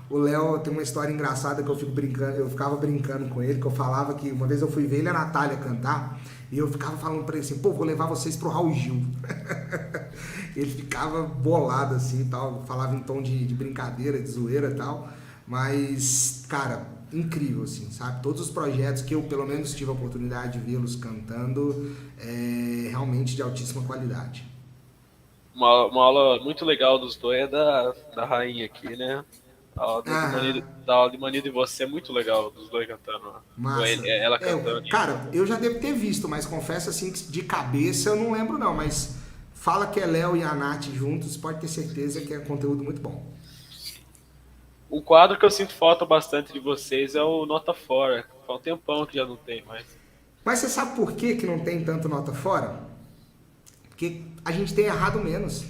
o Léo tem uma história engraçada que eu ficava brincando com ele, que eu falava que uma vez eu fui ver ele e a Natália cantar, e eu ficava falando pra ele assim, pô, vou levar vocês pro Raul Gil. Ele ficava bolado assim e tal, falava em tom de brincadeira, de zoeira e tal, mas, cara, incrível assim, sabe? Todos os projetos que eu pelo menos tive a oportunidade de vê-los cantando, realmente de altíssima qualidade. Uma aula muito legal dos dois é da rainha aqui, né? A aula Ah, da aula de Mania de Você é muito legal, dos dois cantando. massa. Ela cantando. Cara, eu já devo ter visto, mas confesso assim que de cabeça eu não lembro não, mas fala que é Léo e a Nath juntos, pode ter certeza que é conteúdo muito bom. Um quadro que eu sinto falta bastante de vocês é o Nota Fora. Faz um tempão que já não tem mais. Mas você sabe por que não tem tanto nota fora? Porque a gente tem errado menos.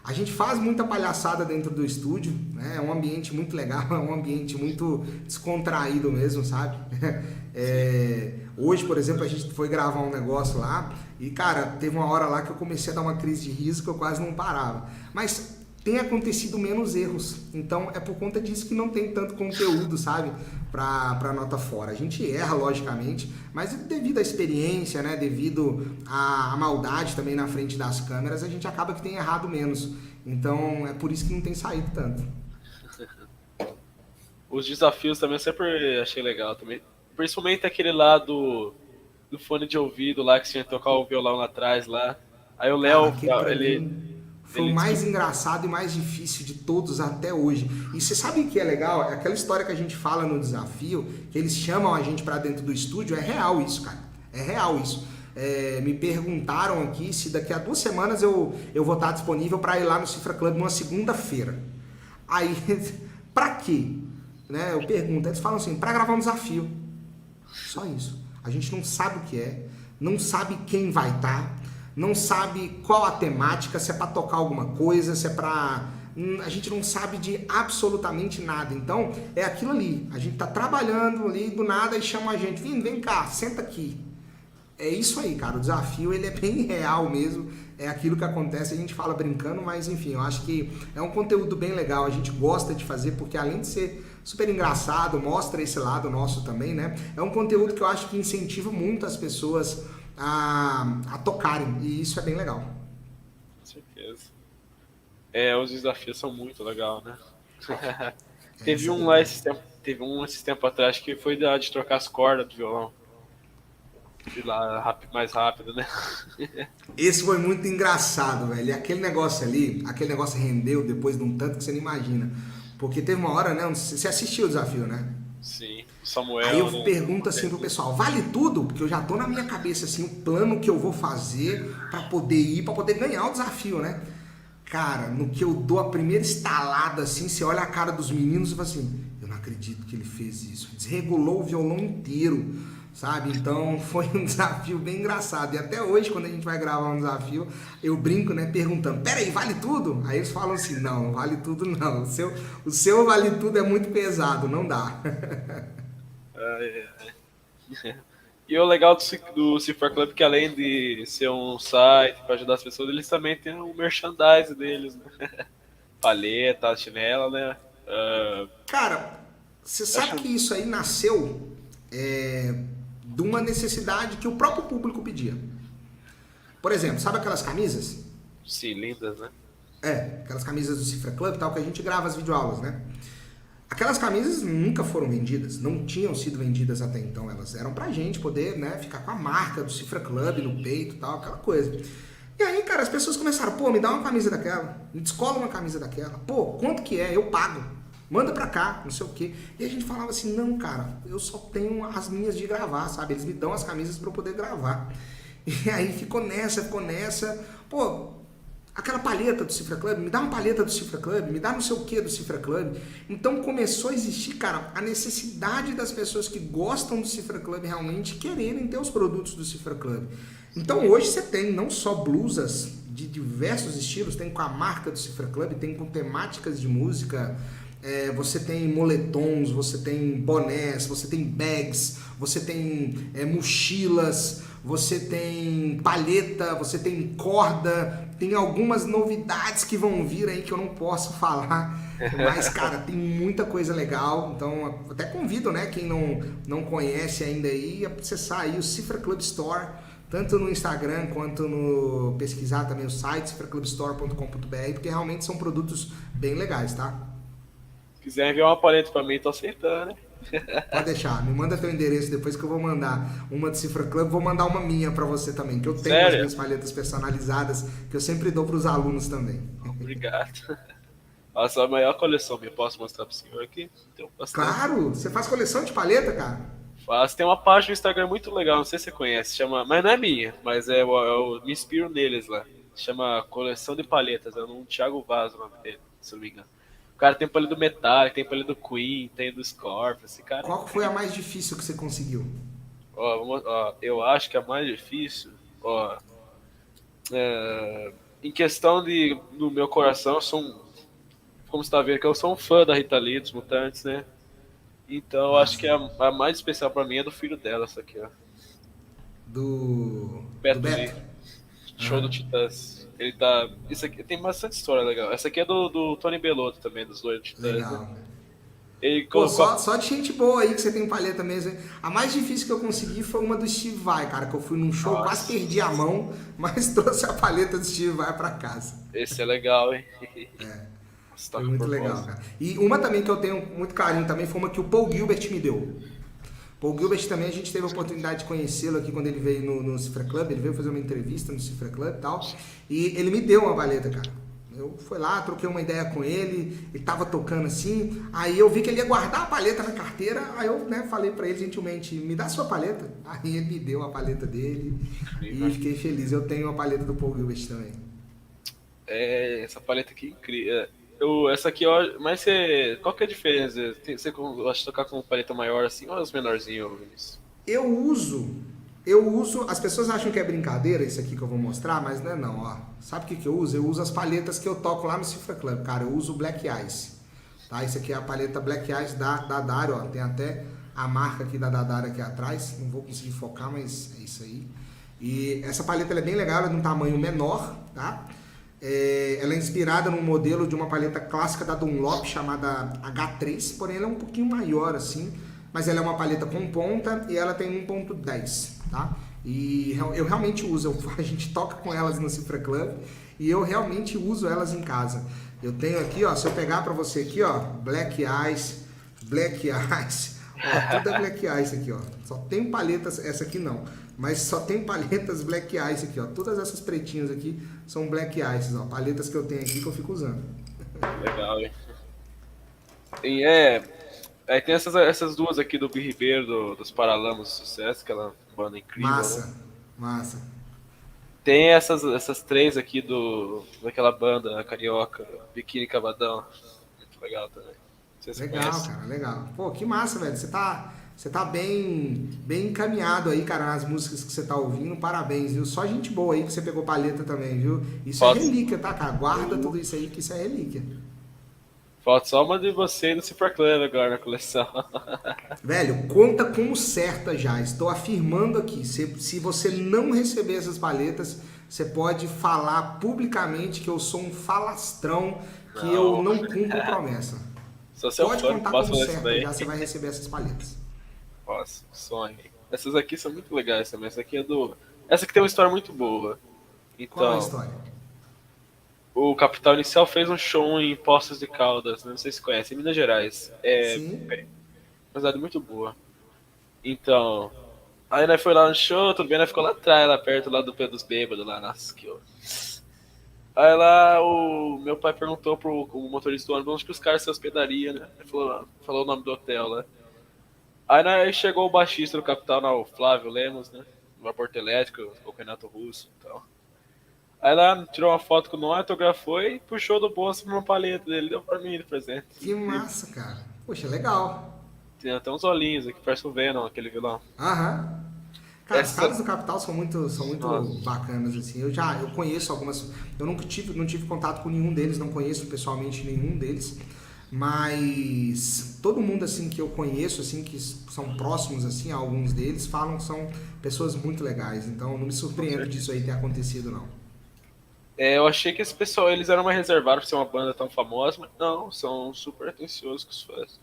A gente faz muita palhaçada dentro do estúdio, né? É um ambiente muito legal, é um ambiente muito descontraído mesmo, sabe? Hoje, por exemplo, a gente foi gravar um negócio lá e, cara, teve uma hora lá que eu comecei a dar uma crise de riso que eu quase não parava. Mas tem acontecido menos erros, então é por conta disso que não tem tanto conteúdo, sabe? Pra nota fora. A gente erra, logicamente, mas devido à experiência, né? Devido à maldade também na frente das câmeras, a gente acaba que tem errado menos. Então é por isso que não tem saído tanto. Os desafios também eu sempre achei legal também. Principalmente aquele lá do fone de ouvido lá que tinha que tocar o violão lá atrás lá. Aí o Cara, Léo, aquele pra ele, mim foi o ele disse mais que engraçado e mais difícil de todos até hoje. E você sabe o que é legal? É aquela história que a gente fala no desafio, que eles chamam a gente pra dentro do estúdio, é real isso, cara. É real isso. Me perguntaram aqui se daqui a 2 semanas eu vou estar disponível para ir lá no Cifra Club numa segunda-feira. Aí, pra quê? Né, eu pergunto, eles falam assim, pra gravar um desafio. Só isso. A gente não sabe o que é, não sabe quem vai estar, não sabe qual a temática, se é pra tocar alguma coisa, se é pra a gente não sabe de absolutamente nada. Então, é aquilo ali. A gente tá trabalhando ali, do nada, e chama a gente. Vem cá, senta aqui. É isso aí, cara. O desafio, ele é bem real mesmo. É aquilo que acontece, a gente fala brincando, mas enfim, eu acho que é um conteúdo bem legal. A gente gosta de fazer, porque além de ser super engraçado, mostra esse lado nosso também, né? É um conteúdo que eu acho que incentiva muito as pessoas a tocarem. E isso é bem legal. Com certeza. É, os desafios são muito legal, né? É Teve isso aí, um lá cara. esse tempo atrás que foi de trocar as cordas do violão. Ir lá mais rápido, né? Esse foi muito engraçado, velho. E aquele negócio ali, aquele negócio rendeu depois de um tanto que você não imagina. Porque teve uma hora, né? Você assistiu o desafio, né? Sim, o Aí eu Samuel pergunto não assim pro teve. pessoal, vale tudo? Porque eu já tô na minha cabeça assim, o plano que eu vou fazer pra poder ir, pra poder ganhar o desafio, né? Cara, no que eu dou a primeira estalada assim, você olha a cara dos meninos e fala assim, eu não acredito que ele fez isso. Desregulou o violão inteiro, sabe? Então foi um desafio bem engraçado. E até hoje, quando a gente vai gravar um desafio, eu brinco, né, perguntando, peraí, vale tudo? Aí eles falam assim, não, não vale tudo não. O seu vale tudo é muito pesado, não dá. É, é. E o legal do Cifra Club é que além de ser um site para ajudar as pessoas, eles também têm o merchandise deles, né? Palheta, chinela, né? Cara, você sabe Acho, que isso aí nasceu de uma necessidade que o próprio público pedia. Por exemplo, sabe aquelas camisas? sim, lindas, né? Aquelas camisas do Cifra Club e tal, que a gente grava as videoaulas, né? Aquelas camisas nunca foram vendidas, não tinham sido vendidas até então. Elas eram pra gente poder, né, ficar com a marca do Cifra Club no peito e tal, aquela coisa. E aí, cara, as pessoas começaram, pô, me dá uma camisa daquela, me descola uma camisa daquela, pô, quanto que é? Eu pago, manda pra cá, não sei o quê. E a gente falava assim, não, cara, eu só tenho as minhas de gravar, sabe? Eles me dão as camisas pra eu poder gravar. E aí ficou nessa, pô, aquela palheta do Cifra Club, me dá uma palheta do Cifra Club, me dá não sei o que do Cifra Club. Então começou a existir, cara, a necessidade das pessoas que gostam do Cifra Club realmente quererem ter os produtos do Cifra Club. Então hoje você tem não só blusas de diversos estilos, tem com a marca do Cifra Club, tem com temáticas de música, você tem moletons, você tem bonés, você tem bags, você tem mochilas, você tem palheta, você tem corda, tem algumas novidades que vão vir aí que eu não posso falar, mas cara, tem muita coisa legal, então até convido, né, quem não conhece ainda aí, a acessar aí o Cifra Club Store, tanto no Instagram quanto no pesquisar também o site cifraclubstore.com.br, porque realmente são produtos bem legais, tá? Se quiser enviar uma paleta pra mim, tô aceitando, né? Pode deixar, me manda teu endereço depois que eu vou mandar uma do Cifra Club, vou mandar uma minha pra você também, que eu tenho as Sério? minhas palhetas personalizadas que eu sempre dou pros alunos também. Obrigado. Nossa, a maior coleção minha, posso mostrar pro senhor aqui? Tem bastante. Claro, você faz coleção de palheta, cara? Faço. Tem uma página no Instagram muito legal, não sei se você conhece, chama, mas não é minha, mas eu me inspiro neles lá. Chama Coleção de Palhetas, é um Thiago Vaz o nome dele, se eu não me engano. O cara tem paleta do Metallica, tem paleta do Queen, tem do Scorpion, esse cara é Qual foi a incrível. mais difícil que você conseguiu? Ó, eu acho que a mais difícil, ó, em questão do meu coração, eu sou como você tá vendo, que eu sou um fã da Rita Lee, dos Mutantes, né? Então eu acho que Massa. a mais especial pra mim é do filho dela, essa aqui, ó. Do Beto Beto? Lee, show do Aham. Titãs. Ele tá. Isso aqui tem bastante história legal. Essa aqui é do Tony Bellotto também, dos dois Titãs, né? Legal. Ele Pô, colocou. só de gente boa aí que você tem palheta mesmo, hein? A mais difícil que eu consegui foi uma do Steve Vai, cara, que eu fui num show, quase Nossa, perdi a mão, mas trouxe a palheta do Steve Vai pra casa. esse é legal, hein? Nossa, Foi toca muito por legal, voz. cara. E uma também que eu tenho muito carinho também foi uma que o Paul Gilbert me deu. Paul Gilbert também, a gente teve a oportunidade de conhecê-lo aqui quando ele veio no Cifra Club, ele veio fazer uma entrevista no Cifra Club e tal, e ele me deu uma palheta, cara. Eu fui lá, troquei uma ideia com ele tava tocando assim, aí eu vi que ele ia guardar a palheta na carteira, aí eu, né, falei pra ele gentilmente, me dá sua palheta. Aí ele me deu a palheta dele e Incrível. fiquei feliz. Eu tenho a palheta do Paul Gilbert também. É, essa paleta aqui é incrível. Essa aqui, ó, mas você. Qual que é a diferença? Você gosta de tocar com paleta maior assim ou as menorzinhas, Vinícius? Eu uso Eu uso, as pessoas acham que é brincadeira isso aqui que eu vou mostrar, mas não é não, ó. Sabe o que que eu uso? Eu uso as palhetas que eu toco lá no Cifra Club, cara. Eu uso o Black Ice, tá? Isso aqui é a palheta Black Ice da Dario, ó. Tem até a marca aqui da Dario aqui atrás. Não vou conseguir focar, mas é isso aí. E essa palheta ela é bem legal, ela é de um tamanho menor, tá? Ela é inspirada num modelo de uma palheta clássica da Dunlop chamada H3, porém ela é um pouquinho maior assim, mas ela é uma palheta com ponta e ela tem 1.10, tá? E eu realmente uso, a gente toca com elas no Cifra Club e eu realmente uso elas em casa. Eu tenho aqui, ó, se eu pegar pra você aqui, ó, Black Ice, ó, tudo é Black Ice aqui, ó. Só tem palhetas, essa aqui não, mas só tem palhetas Black Ice aqui, ó. Todas essas pretinhas aqui são Black Ices, ó. Palhetas que eu tenho aqui que eu fico usando. Legal, hein? E aí tem essas duas aqui do Bi Ribeiro, dos Paralamas do Sucesso, aquela banda incrível, né? Massa, massa. Tem essas três aqui daquela banda carioca, Biquíni Cavadão. Muito legal também. Não sei se você Legal, conhece. cara, legal. Pô, que massa, velho. Você tá bem encaminhado aí, cara, nas músicas que você tá ouvindo. Parabéns, viu? Só gente boa aí que você pegou palheta também, viu? Isso é Falta, relíquia, tá, cara? Guarda tudo isso aí que isso é relíquia. falta só uma de você e do Super Club agora na coleção. Velho, conta como certa já. Estou afirmando aqui. Se você não receber essas palhetas, você pode falar publicamente que eu sou um falastrão, que eu Não, não cumpro promessa. sou seu Pode fã, não contar posso como fazer isso certa daí. já, você vai receber essas palhetas. Nossa, sonho. Essas aqui são muito legais também. Essa aqui é do. Essa aqui tem uma história muito boa. Qual é a Então, história? o Capital Inicial fez um show em Poços de Caldas, né? Não sei se conhece, em Minas Gerais. É Sim. uma cidade muito boa. Então, aí nós foi lá no show, tudo bem, nós ficou lá atrás, lá perto lá do Pé dos Bêbados, lá, nossa, que horror. Aí lá o meu pai perguntou pro o motorista do ônibus onde que os caras se hospedariam, né? Ele falou o nome do hotel lá. Aí nós chegou o baixista do Capital, né, o Flávio Lemos, né? No Porto Elétrico, o Renato Russo e tal. Aí lá tirou uma foto com nós, autografou e puxou do bolso uma paleta dele, deu pra mim de presente. Que massa, cara. Poxa, legal. Tem até uns olhinhos aqui, parece o Venom, aquele vilão. Aham. Cara, os Essa. caras do Capital são muito Nossa, bacanas, assim. Eu conheço algumas. Eu nunca tive, não tive contato com nenhum deles, não conheço pessoalmente nenhum deles. Mas todo mundo, assim, que eu conheço, assim, que são próximos, assim, a alguns deles, falam que são pessoas muito legais. Então não me com surpreendo disso certeza. aí ter acontecido, não. Eu achei que esse pessoal, eles eram mais reservados por ser uma banda tão famosa, mas não, são super atenciosos com os fãs.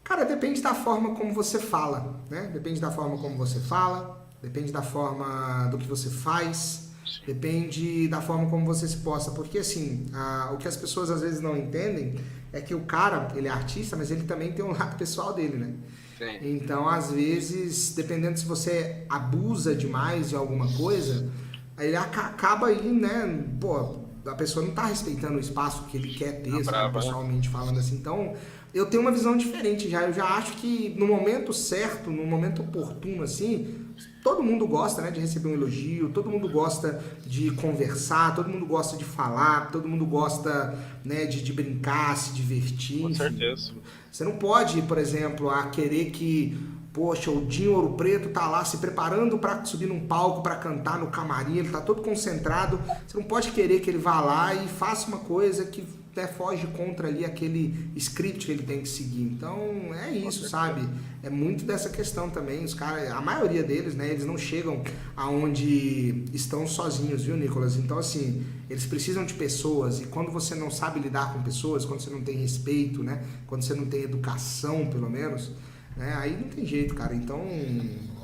Cara, depende da forma como você fala, né? Depende da forma como você fala, depende da forma do que você faz, depende da forma como você se posta. Porque, assim, o que as pessoas às vezes não entendem é que o cara, ele é artista, mas ele também tem um lado pessoal dele, né? Sim, Então, às vezes, dependendo se você abusa demais de alguma coisa, aí ele acaba aí, né? Pô, a pessoa não tá respeitando o espaço que ele quer tá ter, sabe? brava, né? Pessoalmente falando assim. Então, eu tenho uma visão diferente já. Eu já acho que no momento certo, no momento oportuno, assim, todo mundo gosta, né, de receber um elogio, todo mundo gosta de conversar, todo mundo gosta de falar, todo mundo gosta, né, de brincar, se divertir, Com enfim. certeza. Você não pode, por exemplo, querer que, poxa, o Dinho Ouro Preto tá lá se preparando para subir num palco para cantar no camarim, ele tá todo concentrado. Você não pode querer que ele vá lá e faça uma coisa que, né, foge contra ali aquele script que ele tem que seguir. Então é Com isso, certeza. sabe? É muito dessa questão também. Os caras, a maioria deles, né, eles não chegam aonde estão sozinhos, viu, Nicolas? Então, assim, eles precisam de pessoas e quando você não sabe lidar com pessoas, quando você não tem respeito, né, quando você não tem educação, pelo menos, né, aí não tem jeito, cara. Então,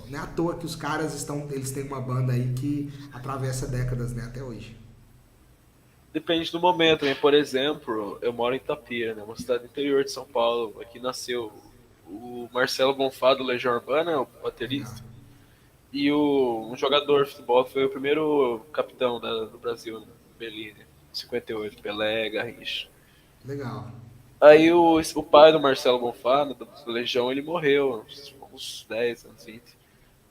não é à toa que os caras eles têm uma banda aí que atravessa décadas, né, até hoje. Depende do momento, né? Por exemplo, eu moro em Itapira, né? Uma cidade do interior de São Paulo. Aqui nasceu o Marcelo Bonfá do Legião Urbana, o Legal, baterista, e um jogador de futebol que foi o primeiro capitão do Brasil, né? Bellini, 58, Pelé, Garrincha. legal. Aí o pai do Marcelo Bonfá, né, do Legião, ele morreu uns 10 anos, 20.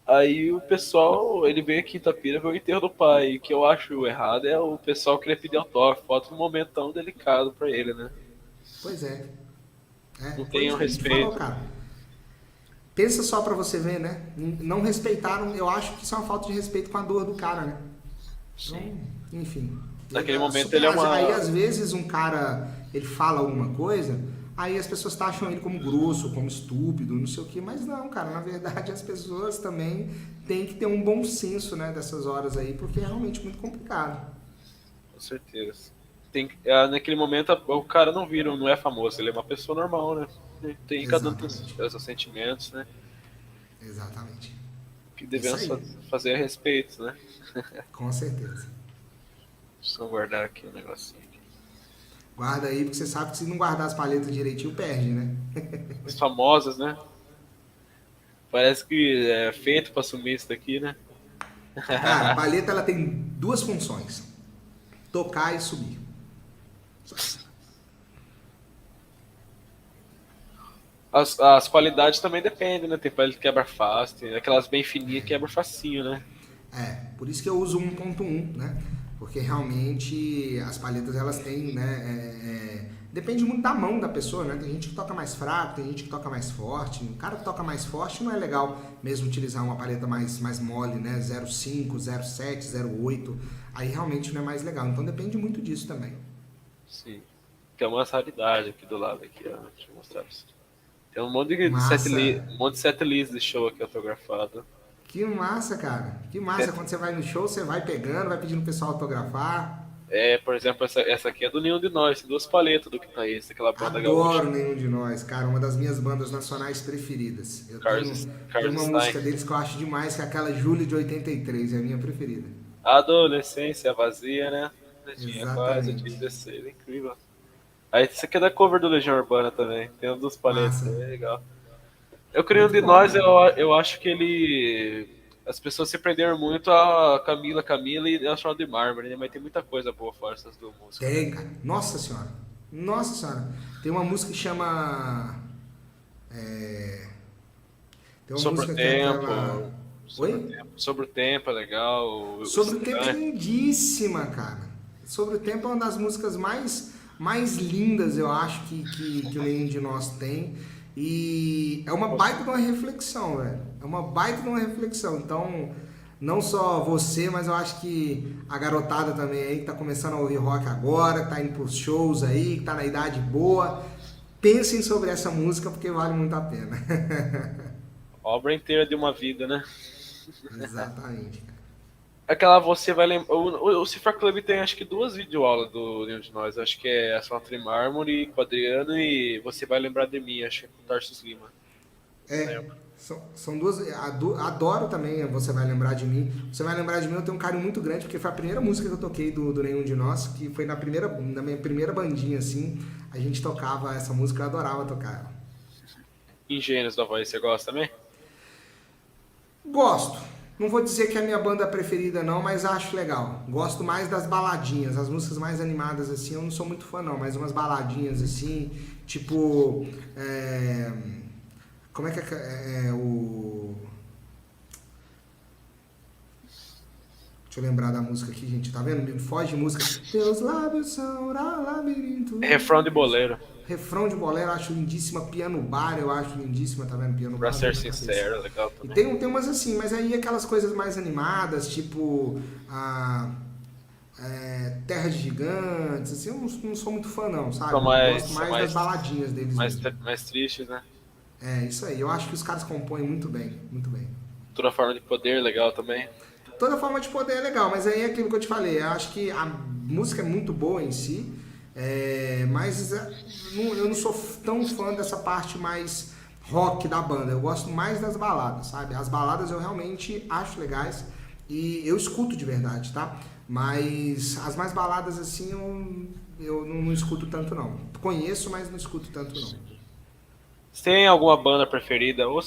Aí o pessoal, ele veio aqui em Itapira ver o enterro do pai. E o que eu acho errado é o pessoal querer pedir autógrafo, foto num momento tão delicado pra ele, né? Pois é. Não Foi tenham isso que a gente falou, respeito. cara. Pensa só pra você ver, né? Não respeitaram, eu acho que isso é uma falta de respeito com a dor do cara, né? Então, Sim. enfim. Naquele momento ele é Aí uma. às vezes um cara, ele fala alguma coisa, aí as pessoas taxam ele como grosso, como estúpido, não sei o que, mas não, cara, na verdade as pessoas também têm que ter um bom senso, né, dessas horas aí, porque é realmente muito complicado. Com certeza. Naquele momento o cara não vira, não é famoso, ele é uma pessoa normal, né? Ele tem cada um tem Exatamente. seus sentimentos, né? Exatamente. Que Isso devemos aí, fazer a respeito, né? com certeza. Deixa eu guardar aqui um negocinho. Guarda aí, porque você sabe que se não guardar as palhetas direitinho, perde, né? Os famosos, né? Parece que é feito pra sumir isso daqui, né? Cara, a palheta ela tem duas funções: tocar e subir. As qualidades também dependem, né? Tem paleta que quebra fácil, tem aquelas bem fininhas que quebra facinho, né? Por isso que eu uso 1.1, né? Porque realmente as palhetas elas têm, né? Depende muito da mão da pessoa, né? Tem gente que toca mais fraco, tem gente que toca mais forte. O cara que toca mais forte não é legal mesmo utilizar uma palheta mais mole, né? 0,5, 0,7, 0,8. Aí realmente não é mais legal. Então depende muito disso também. Sim. Tem umas raridades aqui do lado, aqui, ó. Deixa eu mostrar pra você. Tem Massa! um monte de set list de show aqui autografado. Que massa, cara. Que massa. Quando você vai no show, você vai pegando, vai pedindo pro pessoal autografar. Por exemplo, essa aqui é do Nenhum de Nós, tem duas paletas do Guitarrista, aquela banda gaúcha. Adoro Nenhum de Nós, cara. Uma das minhas bandas nacionais preferidas. Tem Carlos uma Stein. música deles que eu acho demais, que é aquela Júlia de 83. É a minha preferida. Adolescência vazia, né? Eu tinha quase Exatamente. 16, é incrível. Aí esse aqui é da cover do Legião Urbana também, tem um dos paletas, Massa. é legal. Eu creio Muito de bom, nós, cara. eu acho que ele. As pessoas se prenderam muito a Camila e a Chão de Mármore, né? Mas tem muita coisa boa fora essas duas músicas, né? Tem, cara. Nossa senhora. Nossa senhora. Tem uma música que chama. é, Tem uma Sobre o música que é aquela. tempo. Oi? Sobre o tempo é legal. O Sobre o Tempo é Estranho. lindíssima, cara. Sobre o Tempo é uma das músicas mais lindas, eu acho, que o Nenhum de Nós tem. E é uma baita de uma reflexão, velho. É uma baita de uma reflexão. Então, não só você, mas eu acho que a garotada também aí, que tá começando a ouvir rock agora, que tá indo pros shows aí, que tá na idade boa, pensem sobre essa música porque vale muito a pena. Obra inteira de uma vida, né? Exatamente. Aquela você vai lembrar. O Cifra Club tem acho que duas videoaulas do Nenhum de Nós. Acho que é a Sonata de Mármore com o Adriano e Você Vai Lembrar de Mim, acho que é com o Tarsus Lima. Não É, lembro. são duas. Adoro também Você Vai Lembrar de Mim. Você Vai Lembrar de Mim, eu tenho um carinho muito grande, porque foi a primeira música que eu toquei do Nenhum de Nós, que foi na minha primeira bandinha, assim. A gente tocava essa música, eu adorava tocar ela. Engenheiros da Voz, você gosta também? Gosto. Não vou dizer que é a minha banda preferida, não, mas acho legal. Gosto mais das baladinhas, as músicas mais animadas, assim, eu não sou muito fã, não, mas umas baladinhas, assim, tipo. Como é que o. Deixa eu lembrar da música aqui, gente. Tá vendo? Me foge de música. Teus lábios são labirinto. É refrão de boleiro. Refrão de bolero, eu acho lindíssima. Piano bar, eu acho lindíssima. Tá vendo? Piano Pra bar veio ser na cabeça. sincero, é legal E também. tem umas assim, mas aí aquelas coisas mais animadas, tipo. Terra de Gigantes, assim, eu não sou muito fã, não, sabe? São Eu mais, gosto são mais das mais, baladinhas deles mesmo. mais tristes, né? É, isso aí. Eu acho que os caras compõem muito bem, muito bem. Toda forma de poder, legal também. Toda forma de poder é legal, mas aí é aquilo que eu te falei. Eu acho que a música é muito boa em si, mas eu não sou tão fã dessa parte mais rock da banda. Eu gosto mais das baladas, sabe? As baladas eu realmente acho legais e eu escuto de verdade, tá? Mas as mais baladas assim eu não escuto tanto não. Conheço, mas não escuto tanto não. Você tem alguma banda preferida? Ou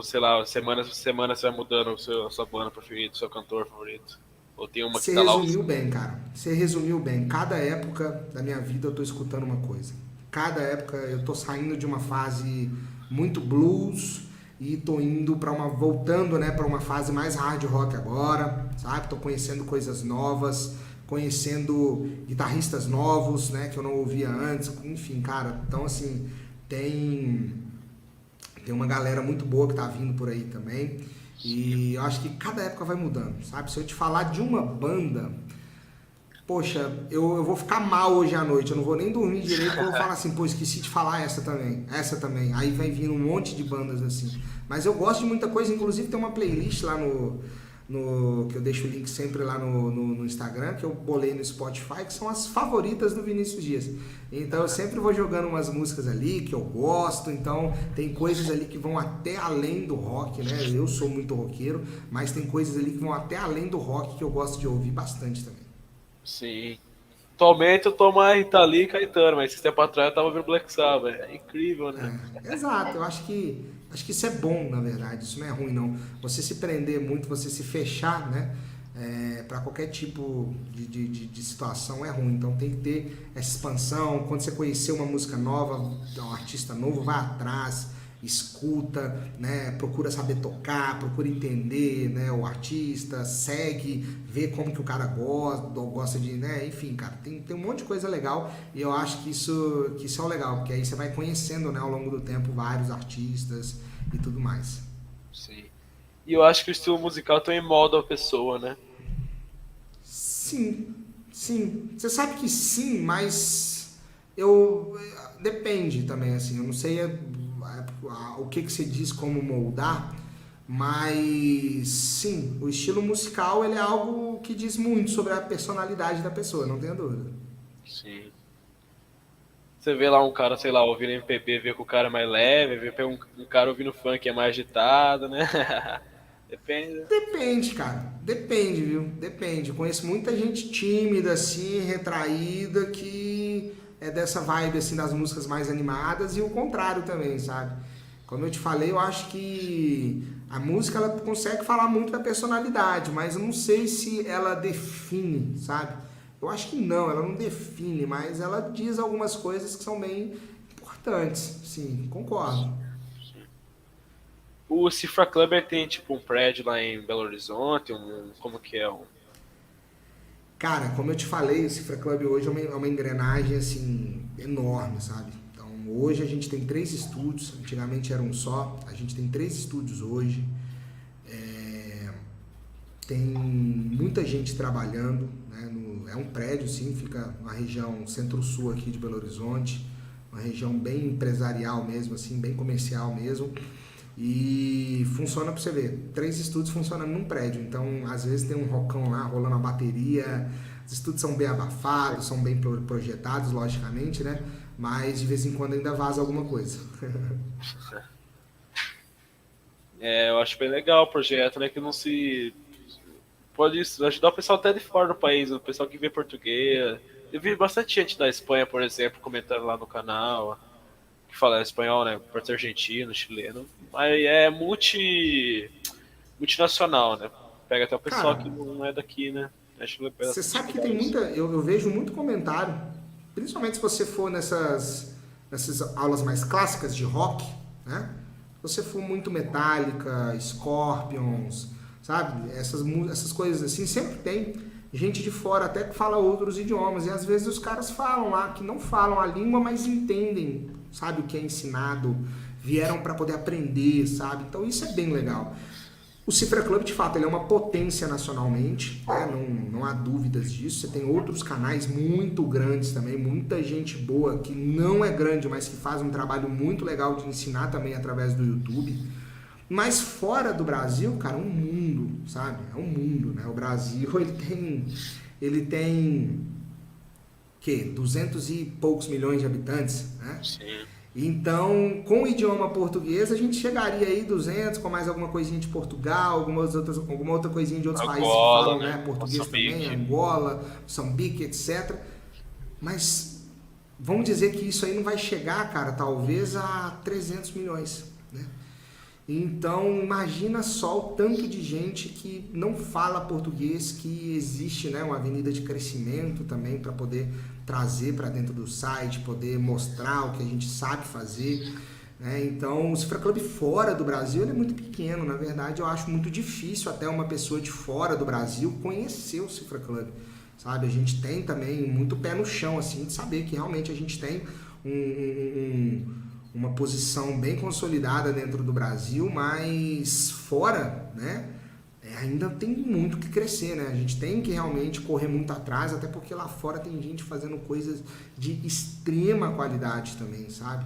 sei lá, semana a semana você vai mudando a sua banda preferida, o seu cantor favorito? Ou tem uma que Você tá lá. resumiu bem, cara. Você resumiu bem. Cada época da minha vida eu tô escutando uma coisa. Cada época eu tô saindo de uma fase muito blues e tô indo para voltando, né, para uma fase mais hard rock agora, sabe? Tô conhecendo coisas novas, conhecendo guitarristas novos, né, que eu não ouvia antes. Enfim, cara. Então assim, tem Tem uma galera muito boa que tá vindo por aí também. E eu acho que cada época vai mudando, sabe? Se eu te falar de uma banda, poxa, eu vou ficar mal hoje à noite, eu não vou nem dormir direito, porque eu vou falar assim, pô, esqueci de falar essa também, essa também. Aí vai vindo um monte de bandas assim. Mas eu gosto de muita coisa, inclusive tem uma playlist lá que eu deixo o link sempre lá no Instagram, que eu bolei no Spotify, que são as favoritas do Vinícius Dias. Então eu sempre vou jogando umas músicas ali que eu gosto, então tem coisas ali que vão até além do rock, né? Eu sou muito roqueiro, mas tem coisas ali que vão até além do rock que eu gosto de ouvir bastante também. Sim. Atualmente eu tô mais Rita Lee e Caetano, mas esse tempo atrás eu tava ouvindo Black Sabbath. É incrível, né? Exato, eu acho que isso é bom, na verdade, isso não é ruim não. Você se prender muito, você se fechar, né? Para qualquer tipo de situação é ruim. Então tem que ter essa expansão. Quando você conhecer uma música nova, um artista novo, vai atrás, escuta, né? Procura saber tocar, procura entender, né? O artista, segue, vê como que o cara gosta de, né? Enfim, cara, tem um monte de coisa legal e eu acho que isso é o legal, porque aí você vai conhecendo, né, ao longo do tempo vários artistas e tudo mais. Sim. E eu acho que o estilo musical também molda a pessoa, né? Sim, sim. Você sabe que sim, mas eu depende também assim. Eu não sei o que que se diz como moldar, mas sim, o estilo musical ele é algo que diz muito sobre a personalidade da pessoa, não tenha dúvida. Sim. Você vê lá um cara, sei lá, ouvindo MPB, vê que o cara é mais leve, vê um cara ouvindo funk é mais agitado, né? Depende. Depende, cara. Depende, viu? Depende. Eu conheço muita gente tímida, assim, retraída, que é dessa vibe, assim, das músicas mais animadas e o contrário também, sabe? Como eu te falei, eu acho que a música, ela consegue falar muito da personalidade, mas eu não sei se ela define, sabe? Eu acho que não, ela não define, mas ela diz algumas coisas que são bem importantes. Sim, concordo. O Cifra Clubber tem tipo um prédio lá em Belo Horizonte, como que é? Cara, como eu te falei, o Cifra Club hoje é uma engrenagem assim enorme, sabe? Então hoje a gente tem 3 estúdios, antigamente era um só, a gente tem 3 estúdios hoje, tem muita gente trabalhando, né? É um prédio sim, fica na região centro-sul aqui de Belo Horizonte, uma região bem empresarial mesmo, assim, bem comercial mesmo. E funciona pra você ver, 3 estúdios funcionando num prédio, então às vezes tem um rockão lá rolando a bateria, os estúdios são bem abafados, são bem projetados, logicamente, né? Mas de vez em quando ainda vaza alguma coisa. É, eu acho bem legal o projeto, né? Que não se. Pode ajudar o pessoal até de fora do país, o pessoal que vê português. Eu vi bastante gente da Espanha, por exemplo, comentando lá no canal, que fala espanhol, né? Pode ser argentino, chileno. Mas é multinacional, né? Pega até o pessoal Cara, que não é daqui, né? Acho que é você bastante sabe que legal tem isso. muita. Eu vejo muito comentário, principalmente se você for nessas aulas mais clássicas de rock, né? Se você for muito Metallica, Scorpions, sabe? Essas coisas assim, sempre tem gente de fora até que fala outros idiomas. E às vezes os caras falam lá que não falam a língua, mas entendem, sabe, o que é ensinado, vieram para poder aprender, sabe? Então isso é bem legal. O Cifra Club, de fato, ele é uma potência nacionalmente, né? Não há dúvidas disso. Você tem outros canais muito grandes também, muita gente boa que não é grande, mas que faz um trabalho muito legal de ensinar também através do YouTube. Mas fora do Brasil, cara, é um mundo, sabe? É um mundo, né? O Brasil, ele tem que 200 e poucos milhões de habitantes, né? Sim. Então, com o idioma português, a gente chegaria aí 200, com mais alguma coisinha de Portugal, alguma outra coisinha de outros países que Angola, falam, né? né, português também, Moçambique. Angola, Moçambique, etc. Mas vamos dizer que isso aí não vai chegar, cara, talvez a 300 milhões, né? Então, imagina só o tanto de gente que não fala português, que existe, né, uma avenida de crescimento também para poder trazer para dentro do site, poder mostrar o que a gente sabe fazer, né? Então, o Cifra Club fora do Brasil ele é muito pequeno. Na verdade, eu acho muito difícil até uma pessoa de fora do Brasil conhecer o Cifra Club, sabe? A gente tem também muito pé no chão, assim, de saber que realmente a gente tem um, um, uma posição bem consolidada dentro do Brasil, mas fora, né? Ainda tem muito que crescer, né? A gente tem que realmente correr muito atrás, até porque lá fora tem gente fazendo coisas de extrema qualidade também, sabe?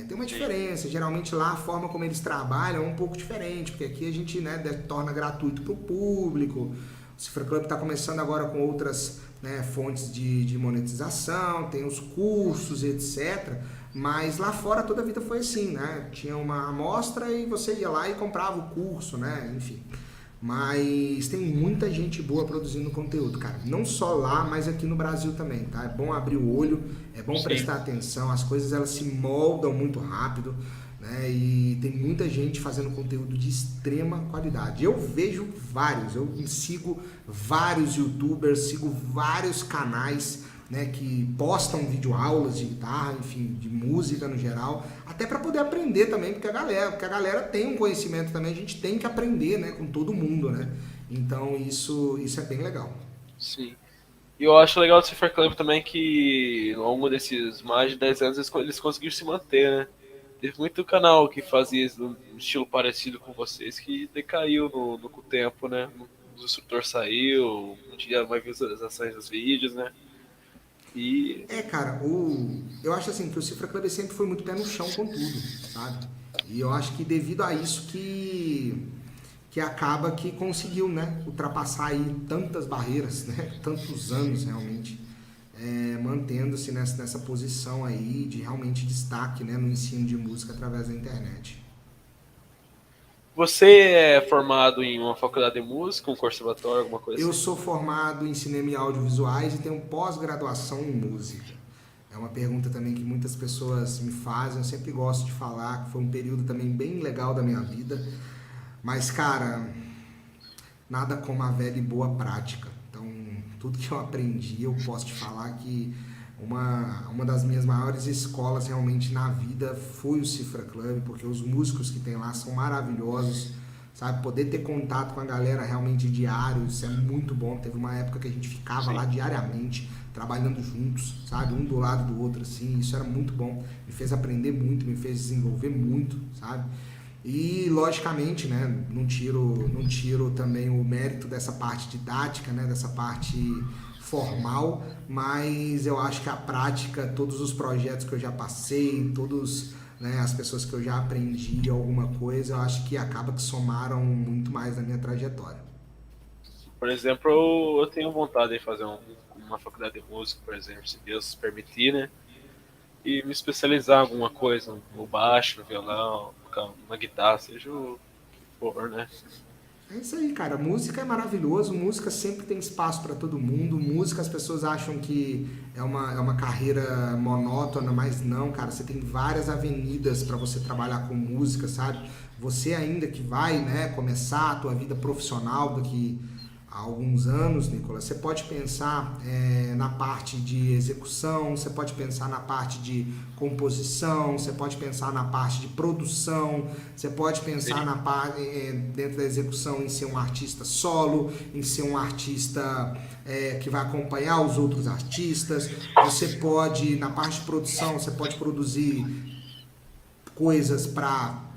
Tem uma diferença, geralmente lá a forma como eles trabalham é um pouco diferente, porque aqui a gente, né, torna gratuito para o público. O Cifra Club está começando agora com outras, né, fontes de monetização, tem os cursos, etc. Mas lá fora toda a vida foi assim, né? Tinha uma amostra e você ia lá e comprava o curso, né? Enfim. Mas tem muita gente boa produzindo conteúdo, cara. Não só lá, mas aqui no Brasil também, tá? É bom abrir o olho, é bom prestar atenção. As coisas, elas se moldam muito rápido, né? E tem muita gente fazendo conteúdo de extrema qualidade. Eu vejo vários, eu sigo vários YouTubers, sigo vários canais, né, que postam videoaulas de guitarra, enfim, de música no geral, até para poder aprender também, porque a galera tem um conhecimento também, a gente tem que aprender, né, com todo mundo, né? Então isso é bem legal. Sim. E eu acho legal do Cifra Club também que ao longo desses mais de 10 anos eles conseguiram se manter, né? Teve muito canal que fazia um estilo parecido com vocês que decaiu com o tempo, né? O instrutor saiu, não tinha mais visualizações dos vídeos, né? E Cara, eu acho assim que o Cifra Club sempre foi muito pé no chão com tudo, sabe? E eu acho que devido a isso que acaba que conseguiu, né, ultrapassar aí tantas barreiras, né, tantos anos realmente, mantendo-se nessa posição aí de realmente destaque, né, no ensino de música através da internet. você é formado em uma faculdade de música, um conservatório, alguma coisa Eu assim? sou formado em cinema e audiovisuais e tenho pós-graduação em música. É uma pergunta também que muitas pessoas me fazem, eu sempre gosto de falar, que foi um período também bem legal da minha vida. Mas, cara, nada como a velha e boa prática. Então, tudo que eu aprendi, eu posso te falar que uma das minhas maiores escolas realmente na vida foi o Cifra Club, porque os músicos que tem lá são maravilhosos, sabe? Poder ter contato com a galera realmente diário, isso é muito bom. Teve uma época que a gente ficava lá Sim. diariamente, trabalhando juntos, sabe? Um do lado do outro, assim, isso era muito bom. Me fez aprender muito, me fez desenvolver muito, sabe? E logicamente, né, não tiro também o mérito dessa parte didática, né, dessa parte formal, mas eu acho que a prática, todos os projetos que eu já passei, todos, né, as pessoas que eu já aprendi alguma coisa, eu acho que acaba que somaram muito mais na minha trajetória. Por exemplo, eu tenho vontade de fazer uma faculdade de música, por exemplo, se Deus permitir, né? E me especializar em alguma coisa, no baixo, no violão, na guitarra, seja o que for, né? É isso aí, cara. Música é maravilhoso, música sempre tem espaço para todo mundo. Música as pessoas acham que é uma carreira monótona, mas não, cara. Você tem várias avenidas para você trabalhar com música, sabe? Você ainda que vai, né, começar a tua vida profissional daqui a alguns anos, Nicolas, você pode pensar na parte de execução, você pode pensar na parte de composição, você pode pensar na parte de produção, você pode pensar Sim. na parte dentro da execução em ser um artista solo, em ser um artista que vai acompanhar os outros artistas. Você pode, na parte de produção, você pode produzir coisas para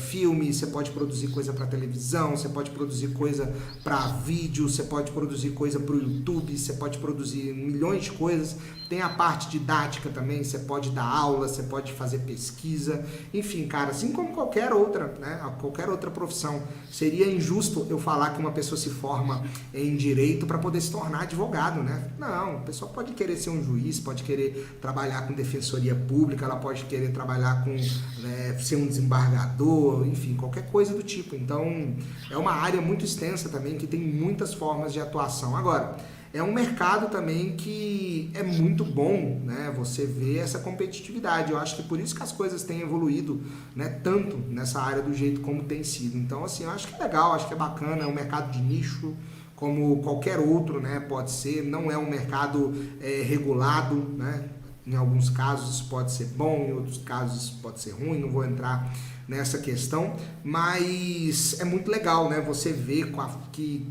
filme, você pode produzir coisa para televisão, você pode produzir coisa para vídeo, você pode produzir coisa para o YouTube, você pode produzir milhões de coisas. Tem a parte didática também, você pode dar aula, você pode fazer pesquisa, enfim, cara, assim como qualquer outra, né, qualquer outra profissão. Seria injusto eu falar que uma pessoa se forma em direito para poder se tornar advogado, né? Não, a pessoa pode querer ser um juiz, pode querer trabalhar com defensoria pública, ela pode querer trabalhar com, ser um desembargador, enfim, qualquer coisa do tipo. Então, é uma área muito extensa também, que tem muitas formas de atuação. Agora, é um mercado também que é muito bom, né? Você vê essa competitividade. Eu acho que por isso que as coisas têm evoluído, né, tanto nessa área do jeito como tem sido. Então, assim, eu acho que é legal, acho que é bacana, é um mercado de nicho, como qualquer outro, né? Pode ser, não é um mercado regulado, né? Em alguns casos isso pode ser bom, em outros casos isso pode ser ruim, não vou entrar nessa questão, mas é muito legal, né? Você vê que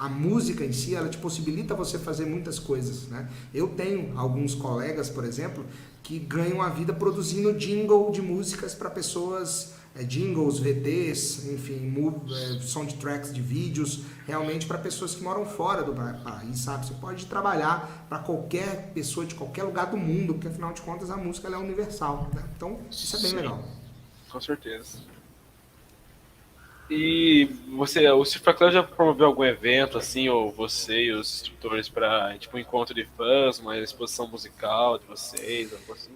a música em si, ela te possibilita você fazer muitas coisas, né? Eu tenho alguns colegas, por exemplo, que ganham a vida produzindo jingle de músicas para pessoas, jingles, VTs, enfim, soundtracks de vídeos, realmente para pessoas que moram fora do país, sabe? Você pode trabalhar para qualquer pessoa de qualquer lugar do mundo, porque afinal de contas a música ela é universal, né? Então isso é bem Sim, legal. com certeza. E você, o Cifra Club já promoveu algum evento, assim, ou você e os instrutores para, tipo, um encontro de fãs, uma exposição musical de vocês, algo assim?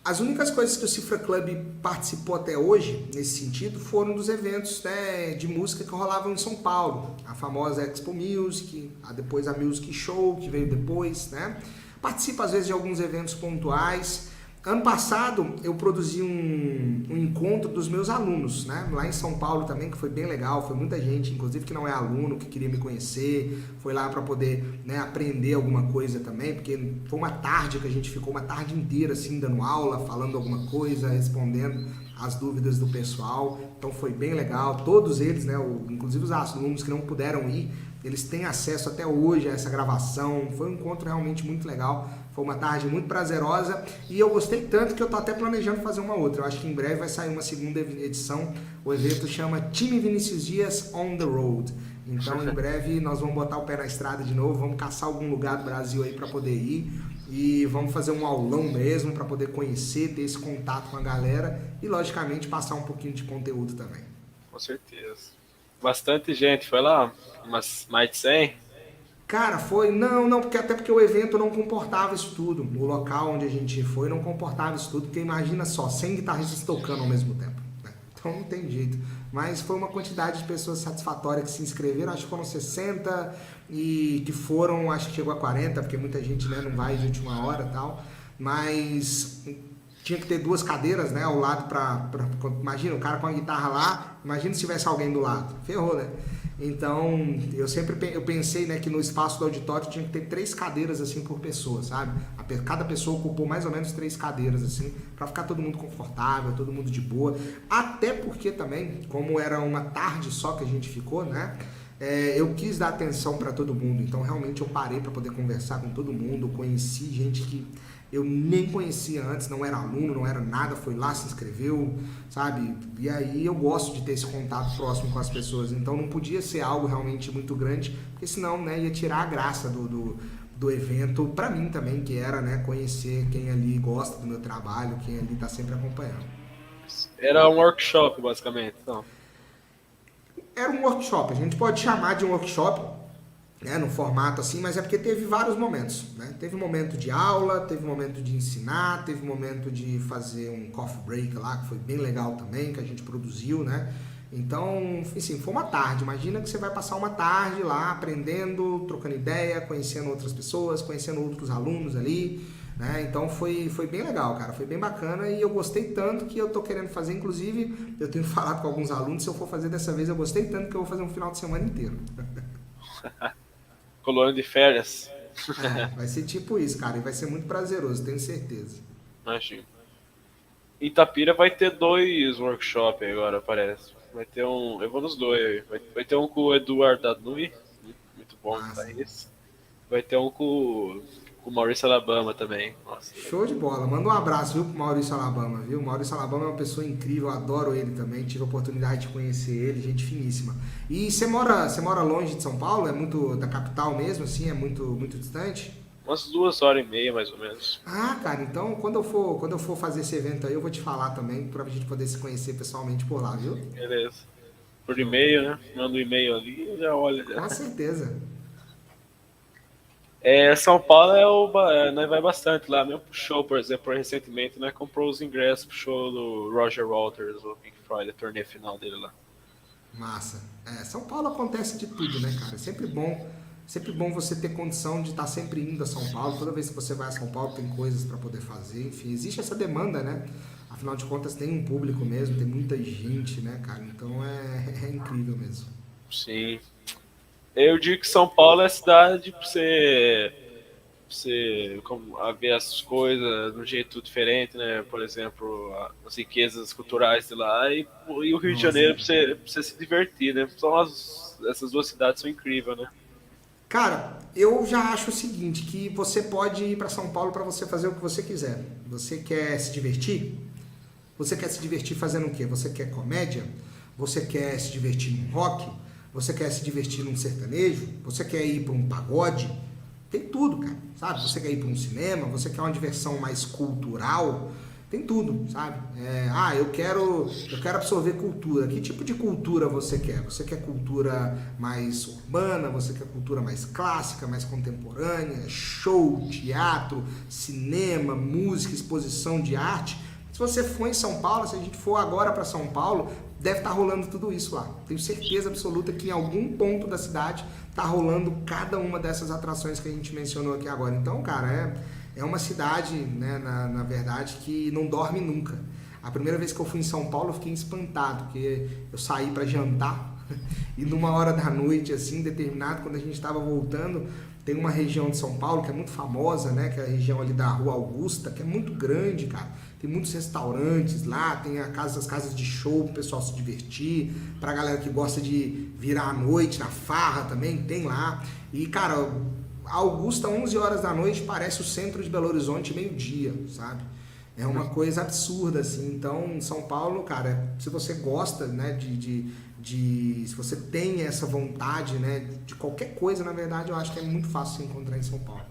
As únicas coisas que o Cifra Club participou até hoje, nesse sentido, foram dos eventos, né, de música que rolavam em São Paulo. A famosa Expo Music, depois a Music Show, que veio depois, né? Participa às vezes de alguns eventos pontuais. Ano passado eu produzi um encontro dos meus alunos, né? Lá em São Paulo também, que foi bem legal, foi muita gente, inclusive que não é aluno, que queria me conhecer, foi lá para poder, né, aprender alguma coisa também, porque foi uma tarde que a gente ficou uma tarde inteira assim dando aula, falando alguma coisa, respondendo as dúvidas do pessoal. Então foi bem legal. Todos eles, né, inclusive os alunos que não puderam ir, eles têm acesso até hoje a essa gravação. Foi um encontro realmente muito legal. Foi uma tarde muito prazerosa e eu gostei tanto que eu tô até planejando fazer uma outra. Eu acho que em breve vai sair uma segunda edição. O evento chama Time Vinícius Dias on the Road. Então, em breve nós vamos botar o pé na estrada de novo, vamos caçar algum lugar do Brasil aí para poder ir e vamos fazer um aulão mesmo para poder conhecer, ter esse contato com a galera e, logicamente, passar um pouquinho de conteúdo também. Com certeza. Bastante gente, foi lá? Umas mais de 100? Cara, foi. Não, não, porque até porque o evento não comportava isso tudo. O local onde a gente foi não comportava isso tudo, porque imagina só, 100 guitarristas tocando ao mesmo tempo, né? Então não tem jeito. Mas foi uma quantidade de pessoas satisfatórias que se inscreveram, acho que foram 60 e que foram, acho que chegou a 40, porque muita gente, né, não vai de última hora e tal. Mas tinha que ter duas cadeiras, né, ao lado imagina, o cara com a guitarra lá, imagina se tivesse alguém do lado. Ferrou, né? Então, eu pensei, né, que no espaço do auditório tinha que ter 3 cadeiras assim por pessoa, sabe? Cada pessoa ocupou mais ou menos 3 cadeiras assim, para ficar todo mundo confortável, todo mundo de boa. Até porque também, como era uma tarde só que a gente ficou, né? Eu quis dar atenção para todo mundo, então realmente eu parei para poder conversar com todo mundo, conheci gente que eu nem conhecia antes, não era aluno, não era nada, foi lá, se inscreveu, sabe? E aí eu gosto de ter esse contato próximo com as pessoas, então não podia ser algo realmente muito grande, porque senão, né, ia tirar a graça do evento, para mim também, que era, né, conhecer quem ali gosta do meu trabalho, quem ali tá sempre acompanhando. Era um workshop, basicamente. Então, Era um workshop, a gente pode chamar de um workshop, né, no formato assim, mas é porque teve vários momentos, né? Teve um momento de aula, teve um momento de ensinar, teve um momento de fazer um coffee break lá, que foi bem legal também, que a gente produziu, né? Então, assim, foi uma tarde. Imagina que você vai passar uma tarde lá aprendendo, trocando ideia, conhecendo outras pessoas, conhecendo outros alunos ali, né? Então foi bem legal, cara. Foi bem bacana e eu gostei tanto que eu tô querendo fazer. Inclusive, eu tenho falado com alguns alunos, se eu for fazer dessa vez, eu gostei tanto que eu vou fazer um final de semana inteiro. colônia de férias. Vai ser tipo isso, cara, e vai ser muito prazeroso, tenho certeza. Imagina. Itapira vai ter 2 workshops agora, parece. Vai ter um. Eu vou nos dois aí. Vai ter um com o Eduardo Danui, muito bom Massa. guitarrista. Vai ter um com o Maurício Alabama também. Nossa, Show de bola. Manda um abraço, viu, pro Maurício Alabama, viu? O Maurício Alabama é uma pessoa incrível, eu adoro ele também. Tive a oportunidade de conhecer ele, gente finíssima. E você mora longe de São Paulo? É muito da capital mesmo, assim? É muito distante? umas 2 horas e meia, mais ou menos. Ah, cara, então quando eu for fazer esse evento aí, eu vou te falar também, pra gente poder se conhecer pessoalmente por lá, viu? Beleza. Por Show. e-mail, né? Manda um e-mail ali e já olha. Com Já. certeza. São Paulo nós vai bastante lá, mesmo pro show, por exemplo, recentemente, né? Comprou os ingressos pro show do Roger Waters, o Pink Floyd, a turnê final dele lá. Massa. São Paulo acontece de tudo, né, cara? É sempre bom você ter condição de estar sempre indo a São Paulo. Toda vez que você vai a São Paulo tem coisas para poder fazer. Enfim, existe essa demanda, né? Afinal de contas tem um público mesmo, tem muita gente, né, cara? Então é incrível mesmo. Sim. Eu digo que São Paulo é a cidade pra você ver as coisas de um jeito diferente, né? Por exemplo, as riquezas culturais de lá e o Rio de Nossa, Janeiro pra você se divertir, né? Essas duas cidades são incríveis, né? Cara, eu já acho o seguinte, que você pode ir para São Paulo para você fazer o que você quiser. Você quer se divertir? Você quer se divertir fazendo o quê? Você quer comédia? Você quer se divertir num rock? Você quer se divertir num sertanejo? Você quer ir para um pagode? Tem tudo, cara, sabe? Você quer ir para um cinema? Você quer uma diversão mais cultural? Tem tudo, sabe? Eu quero absorver cultura. Que tipo de cultura você quer? Você quer cultura mais urbana? Você quer cultura mais clássica, mais contemporânea? Show, teatro, cinema, música, exposição de arte? Se você for em São Paulo, se a gente for agora para São Paulo, deve estar rolando tudo isso lá. Tenho certeza absoluta que em algum ponto da cidade está rolando cada uma dessas atrações que a gente mencionou aqui agora. Então, cara, é uma cidade, né, na verdade, que não dorme nunca. A primeira vez que eu fui em São Paulo, eu fiquei espantado, porque eu saí para jantar e numa hora da noite, assim, determinado, quando a gente estava voltando, tem uma região de São Paulo que é muito famosa, né, que é a região ali da Rua Augusta, que é muito grande, cara. Tem muitos restaurantes lá, tem as casas de show pro pessoal se divertir, pra galera que gosta de virar à noite na farra também, tem lá. E, cara, a Augusta, 11 horas da noite, parece o centro de Belo Horizonte meio-dia, sabe? É uma coisa absurda, assim. Então, São Paulo, cara, se você gosta, né, se você tem essa vontade, né, de qualquer coisa, na verdade, eu acho que é muito fácil se encontrar em São Paulo.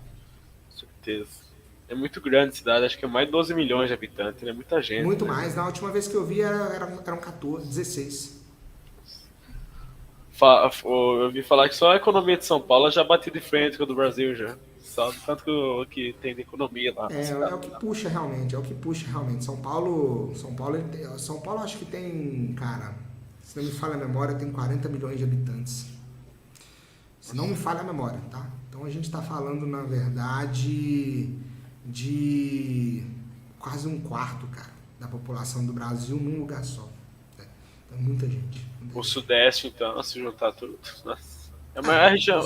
Com certeza. É muito grande a cidade, acho que é mais de 12 milhões de habitantes, né? Muita gente, Muito né? mais. Na última vez que eu vi eram 14, 16. Eu ouvi falar que só a economia de São Paulo já bate de frente com a do Brasil já. Só do tanto que tem de economia lá na É cidade. o que puxa realmente, é o que puxa realmente. São Paulo acho que tem, cara, se não me falha a memória, tem 40 milhões de habitantes. Se não me falha a memória, tá? Então a gente está falando, na verdade, de quase um quarto, cara, da população do Brasil num lugar só. É muita gente. Muita O gente. Sudeste, então, se juntar tudo. Nossa. É a maior região.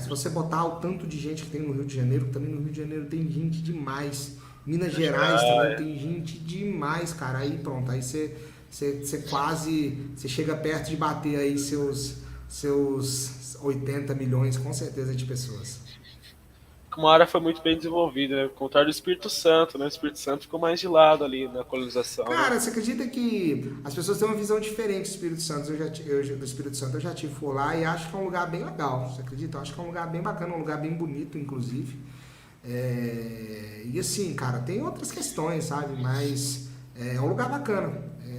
Se você botar o tanto de gente que tem no Rio de Janeiro, também no Rio de Janeiro tem gente demais. Minas Gerais também tem gente demais, cara. Aí pronto, aí você chega perto de bater aí seus 80 milhões, com certeza, de pessoas. Uma área foi muito bem desenvolvida, né? Ao contrário do Espírito Santo, né? O Espírito Santo ficou mais de lado ali na colonização, né? Cara, você acredita que as pessoas têm uma visão diferente do Espírito Santo? Do Espírito Santo eu já tive por lá e acho que é um lugar bem legal. Você acredita? Eu acho que é um lugar bem bacana, um lugar bem bonito, inclusive. E assim, cara, tem outras questões, sabe? Mas é um lugar bacana.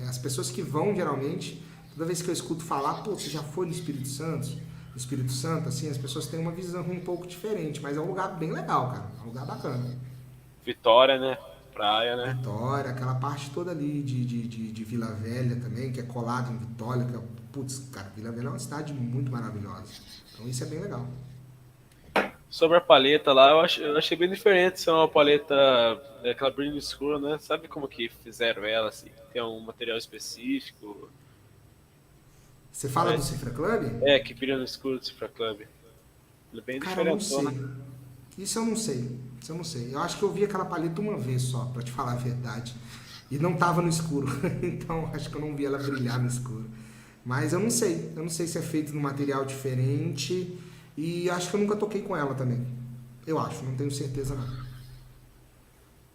As pessoas que vão, geralmente, toda vez que eu escuto falar, pô, você já foi no Espírito Santo? No Espírito Santo, assim, as pessoas têm uma visão um pouco diferente, mas é um lugar bem legal, cara. É um lugar bacana. Vitória, né? Praia, né? Vitória, aquela parte toda ali de Vila Velha também, que é colado em Vitória, que é, putz, cara, Vila Velha é uma cidade muito maravilhosa. Então isso é bem legal. Sobre a paleta lá, eu achei bem diferente ser uma paleta daquela brilho escuro, né? Sabe como que fizeram ela, assim? Tem um material específico. Você fala do Mas, Cifra Club? que brilha no escuro do Cifra Club. Ele é bem Cara, eu não diferentona. sei. Isso eu não sei. Isso eu não sei. Eu acho que eu vi aquela paleta uma vez só, pra te falar a verdade. E não tava no escuro. Então acho que eu não vi ela brilhar no escuro. Mas eu não sei. Eu não sei se é feito num material diferente. E acho que eu nunca toquei com ela também. Eu acho, não tenho certeza não.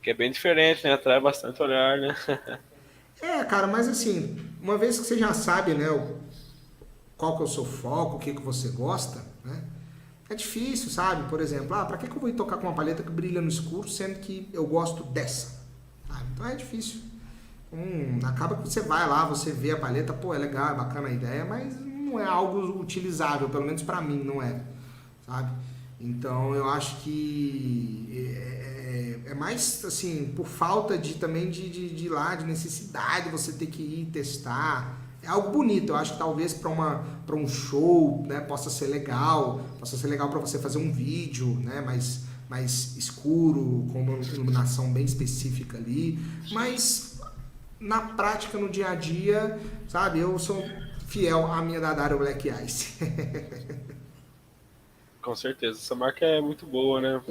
Que é bem diferente, né? Atrai bastante olhar, né? Cara, mas assim, uma vez que você já sabe, né, qual que é o seu foco, o que que você gosta, né? É difícil, sabe? Por exemplo, pra que eu vou ir tocar com uma paleta que brilha no escuro, sendo que eu gosto dessa? Sabe? Então é difícil. Acaba que você vai lá, você vê a paleta, pô, é legal, é bacana a ideia, mas não é algo utilizável, pelo menos pra mim não é, sabe? Então eu acho que é mais assim, por falta também de ir lá, de necessidade, você ter que ir testar. É algo bonito, eu acho que talvez para um show, né, possa ser legal para você fazer um vídeo, né, mais escuro, com uma iluminação bem específica ali, mas na prática, no dia a dia, sabe, eu sou fiel à minha Dadara Black Ice. Com certeza. Essa marca é muito boa, né?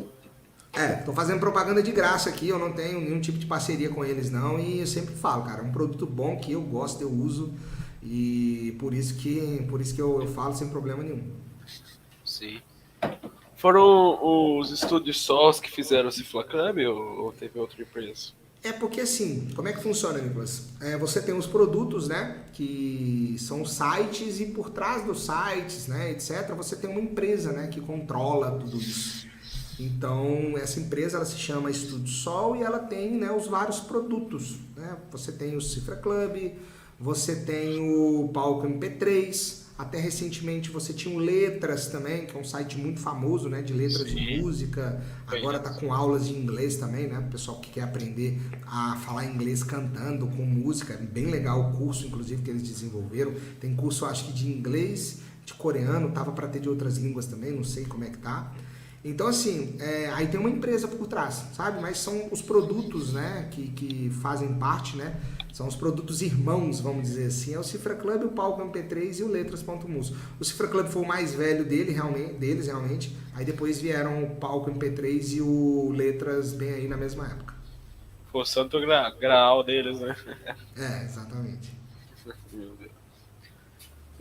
Tô fazendo propaganda de graça aqui, eu não tenho nenhum tipo de parceria com eles não, e eu sempre falo, cara, é um produto bom que eu gosto, eu uso, e por isso que eu falo sem problema nenhum. Sim. Foram os estúdios sós que fizeram o Cifla Club ou teve outra empresa? É porque assim, como é que funciona, Nicolas? Você tem os produtos, né, que são os sites e por trás dos sites, né, etc, você tem uma empresa, né, que controla tudo isso. Então, essa empresa, ela se chama Estúdio Sol e ela tem, né, os vários produtos, né? Você tem o Cifra Club, você tem o Palco MP3, até recentemente você tinha o Letras também, que é um site muito famoso, né, de letras de Sim, música. Agora tá conheço. com aulas de inglês também, né? O pessoal que quer aprender a falar inglês cantando com música, é bem legal o curso, inclusive, que eles desenvolveram. Tem curso, acho que de inglês, de coreano, tava para ter de outras línguas também, não sei como é que tá. Então, assim, aí tem uma empresa por trás, sabe? Mas são os produtos, né, que fazem parte, né? São os produtos irmãos, vamos dizer assim. É o Cifra Club, o Palco MP3 e o Letras.mus. O Cifra Club foi o mais velho deles, realmente. Aí depois vieram o Palco MP3 e o Letras bem aí na mesma época. Foi o santo graal deles, né? Exatamente. Meu Deus.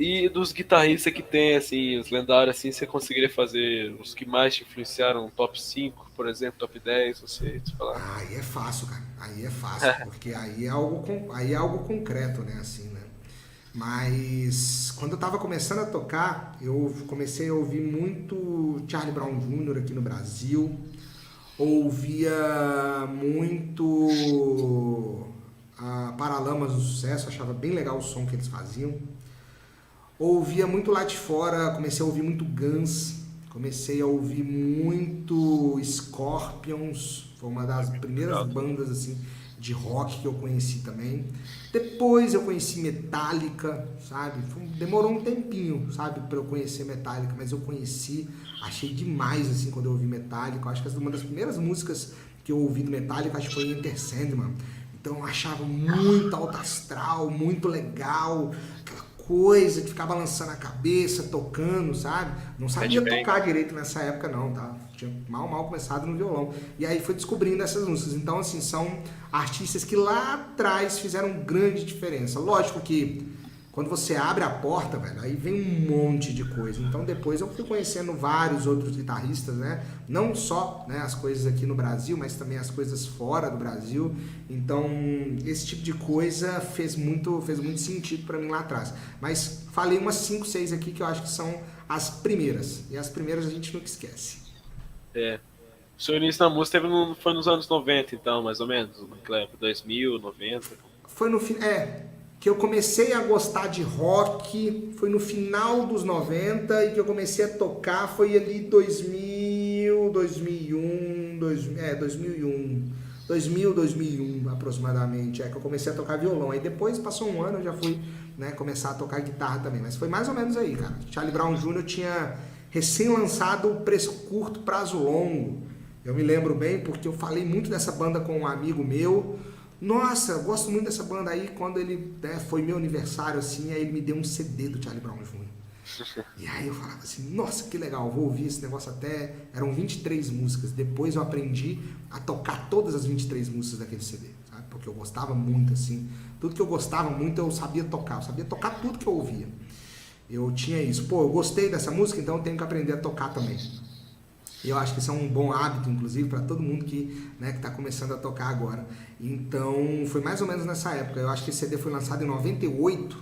E dos guitarristas que tem, assim, os lendários, assim, você conseguiria fazer os que mais te influenciaram, top 5 por exemplo, top 10 não sei te falar. Aí é fácil, cara. Aí é fácil, porque aí é algo concreto, né, assim, né? Mas quando eu tava começando a tocar, eu comecei a ouvir muito Charlie Brown Jr. aqui no Brasil. Ouvia muito Paralamas do Sucesso, achava bem legal o som que eles faziam. Ouvia muito lá de fora, comecei a ouvir muito Guns, comecei a ouvir muito Scorpions, foi uma das primeiras Legal. bandas assim de rock que eu conheci também. Depois eu conheci Metallica, sabe? Demorou um tempinho, sabe, para eu conhecer Metallica, mas eu conheci, achei demais assim quando eu ouvi Metallica. Eu acho que uma das primeiras músicas que eu ouvi do Metallica acho que foi Enter Sandman. Então eu achava muito alto astral, muito legal, aquela coisa de ficar balançando a cabeça, tocando, sabe? Não sabia Headbang. tocar direito nessa época não, tá? Tinha mal começado no violão. E aí foi descobrindo essas músicas. Então, assim, são artistas que lá atrás fizeram grande diferença. Lógico que quando você abre a porta, velho, aí vem um monte de coisa. Então depois eu fui conhecendo vários outros guitarristas, né? Não só, né, as coisas aqui no Brasil, mas também as coisas fora do Brasil. Então esse tipo de coisa fez muito sentido pra mim lá atrás. Mas falei umas 5, 6 aqui que eu acho que são as primeiras. E as primeiras a gente nunca esquece. É. O seu início na música foi nos anos 90 então, mais ou menos, naquela época, 2000, 90. Foi no fim, que eu comecei a gostar de rock, foi no final dos 90 e que eu comecei a tocar foi ali 2000, 2001, 2001 aproximadamente, que eu comecei a tocar violão. Aí depois passou um ano eu já fui, né, começar a tocar guitarra também, mas foi mais ou menos aí, cara. Charlie Brown Jr. tinha recém lançado o Preço Curto, Prazo Longo. Eu me lembro bem porque eu falei muito dessa banda com um amigo meu. Nossa, eu gosto muito dessa banda aí. Quando ele, né, foi meu aniversário, assim, aí ele me deu um CD do Charlie Brown Jr. E aí eu falava assim, nossa, que legal, vou ouvir esse negócio até... Eram 23 músicas. Depois eu aprendi a tocar todas as 23 músicas daquele CD, sabe? Porque eu gostava muito, assim. Tudo que eu gostava muito eu sabia tocar. Eu sabia tocar tudo que eu ouvia. Eu tinha isso. Pô, eu gostei dessa música, então eu tenho que aprender a tocar também. E eu acho que isso é um bom hábito, inclusive, para todo mundo que, né, está começando a tocar agora. Então, foi mais ou menos nessa época. Eu acho que esse CD foi lançado em 98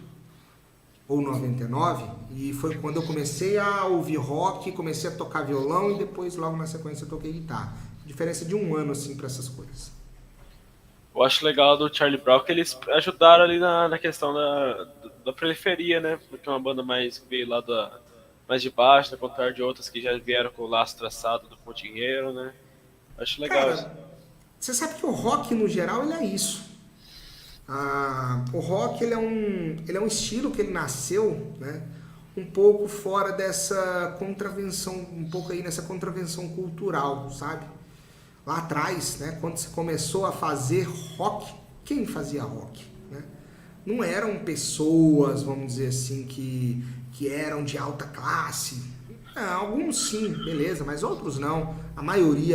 ou 99. E foi quando eu comecei a ouvir rock, comecei a tocar violão e depois, logo na sequência, eu toquei guitarra. Diferença de um ano, assim, para essas coisas. Eu acho legal do Charlie Brown que eles ajudaram ali na questão da periferia, né? Porque é uma banda mais que veio lá mais de baixo, ao contrário de outras que já vieram com o laço traçado com dinheiro, né? Acho legal isso. Cara, você sabe que o rock, no geral, ele é isso. O rock ele é um estilo que ele nasceu, né, um pouco fora dessa contravenção, um pouco aí nessa contravenção cultural, sabe? Lá atrás, né, quando se começou a fazer rock, quem fazia rock, né? Não eram pessoas, vamos dizer assim, que eram de alta classe. Alguns sim, beleza, mas outros não. A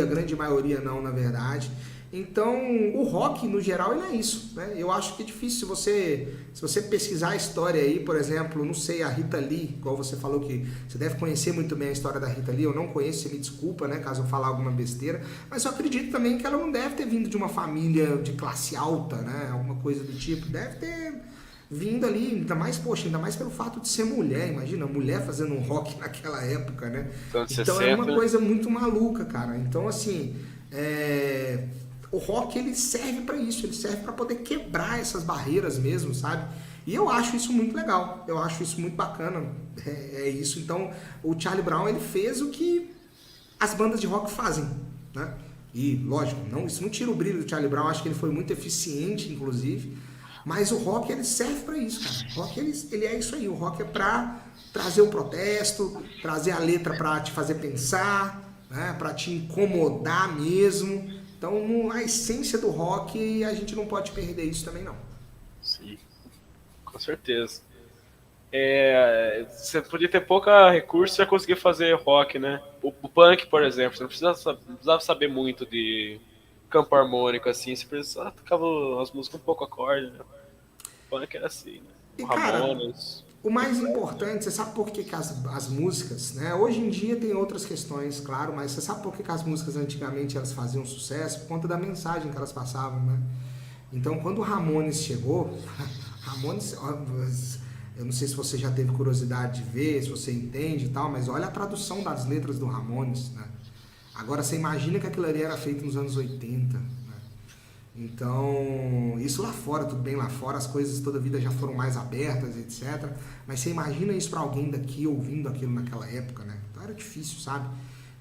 grande maioria não, na verdade. Então, o rock, no geral, ele é isso, né? Eu acho que é difícil se você pesquisar a história aí, por exemplo, não sei, a Rita Lee, igual você falou que você deve conhecer muito bem a história da Rita Lee, eu não conheço, você me desculpa, né, caso eu falar alguma besteira, mas eu acredito também que ela não deve ter vindo de uma família de classe alta, né, alguma coisa do tipo, deve ter vindo ali, ainda mais, poxa, ainda mais pelo fato de ser mulher, imagina, mulher fazendo um rock naquela época, né? Anos Então é uma 60. coisa muito maluca, cara. Então, assim, o rock ele serve pra isso, ele serve pra poder quebrar essas barreiras mesmo, sabe? E eu acho isso muito legal, eu acho isso muito bacana, é isso. Então, o Charlie Brown, ele fez o que as bandas de rock fazem, né? E, lógico, não, isso não tira o brilho do Charlie Brown, acho que ele foi muito eficiente, inclusive, mas o rock, ele serve pra isso, cara. O rock, ele é isso aí, o rock é pra trazer o protesto, trazer a letra pra te fazer pensar, né? Pra te incomodar mesmo. Então, a essência do rock, a gente não pode perder isso também, não. Sim, com certeza. Você podia ter pouca recurso e conseguir fazer rock, né? O punk, por exemplo, você não precisava saber muito de campo harmônico, assim, você precisava tocar as músicas um pouco acorde, né? O punk era assim, né? E, O cara, Ramones. o mais importante, você sabe por que, que as músicas, né? Hoje em dia tem outras questões, claro, mas você sabe por que, que as músicas antigamente elas faziam sucesso? Por conta da mensagem que elas passavam, né? Então, quando o Ramones chegou, Ramones, eu não sei se você já teve curiosidade de ver, se você entende e tal, mas olha a tradução das letras do Ramones, né? Agora, você imagina que aquilo ali era feito nos anos 80, né? Então, isso lá fora, tudo bem, lá fora as coisas toda a vida já foram mais abertas, etc. Mas você imagina isso pra alguém daqui ouvindo aquilo naquela época, né? Então era difícil, sabe?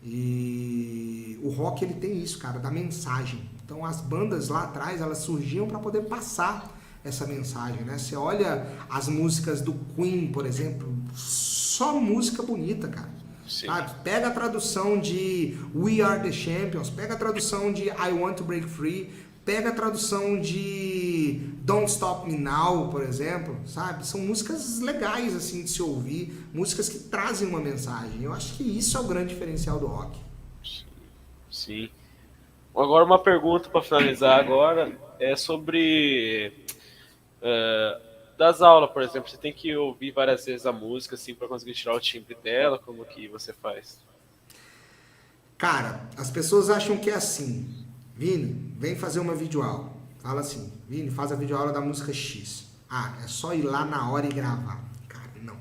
E o rock, ele tem isso, cara, da mensagem. Então as bandas lá atrás, elas surgiam pra poder passar essa mensagem, né? Você olha as músicas do Queen, por exemplo, só música bonita, cara. Sim. Sabe? Pega a tradução de We Are The Champions, pega a tradução de I Want To Break Free, pega a tradução de Don't Stop Me Now, por exemplo, sabe? São músicas legais, assim, de se ouvir, músicas que trazem uma mensagem. Eu acho que isso é o grande diferencial do rock. Sim. Agora uma pergunta para finalizar agora é sobre das aulas, por exemplo. Você tem que ouvir várias vezes a música assim para conseguir tirar o timbre dela, como que você faz? Cara, as pessoas acham que é assim. Vini, vem fazer uma videoaula. Fala assim, Vini, faz a videoaula da música X. Ah, é só ir lá na hora e gravar. Cara, não.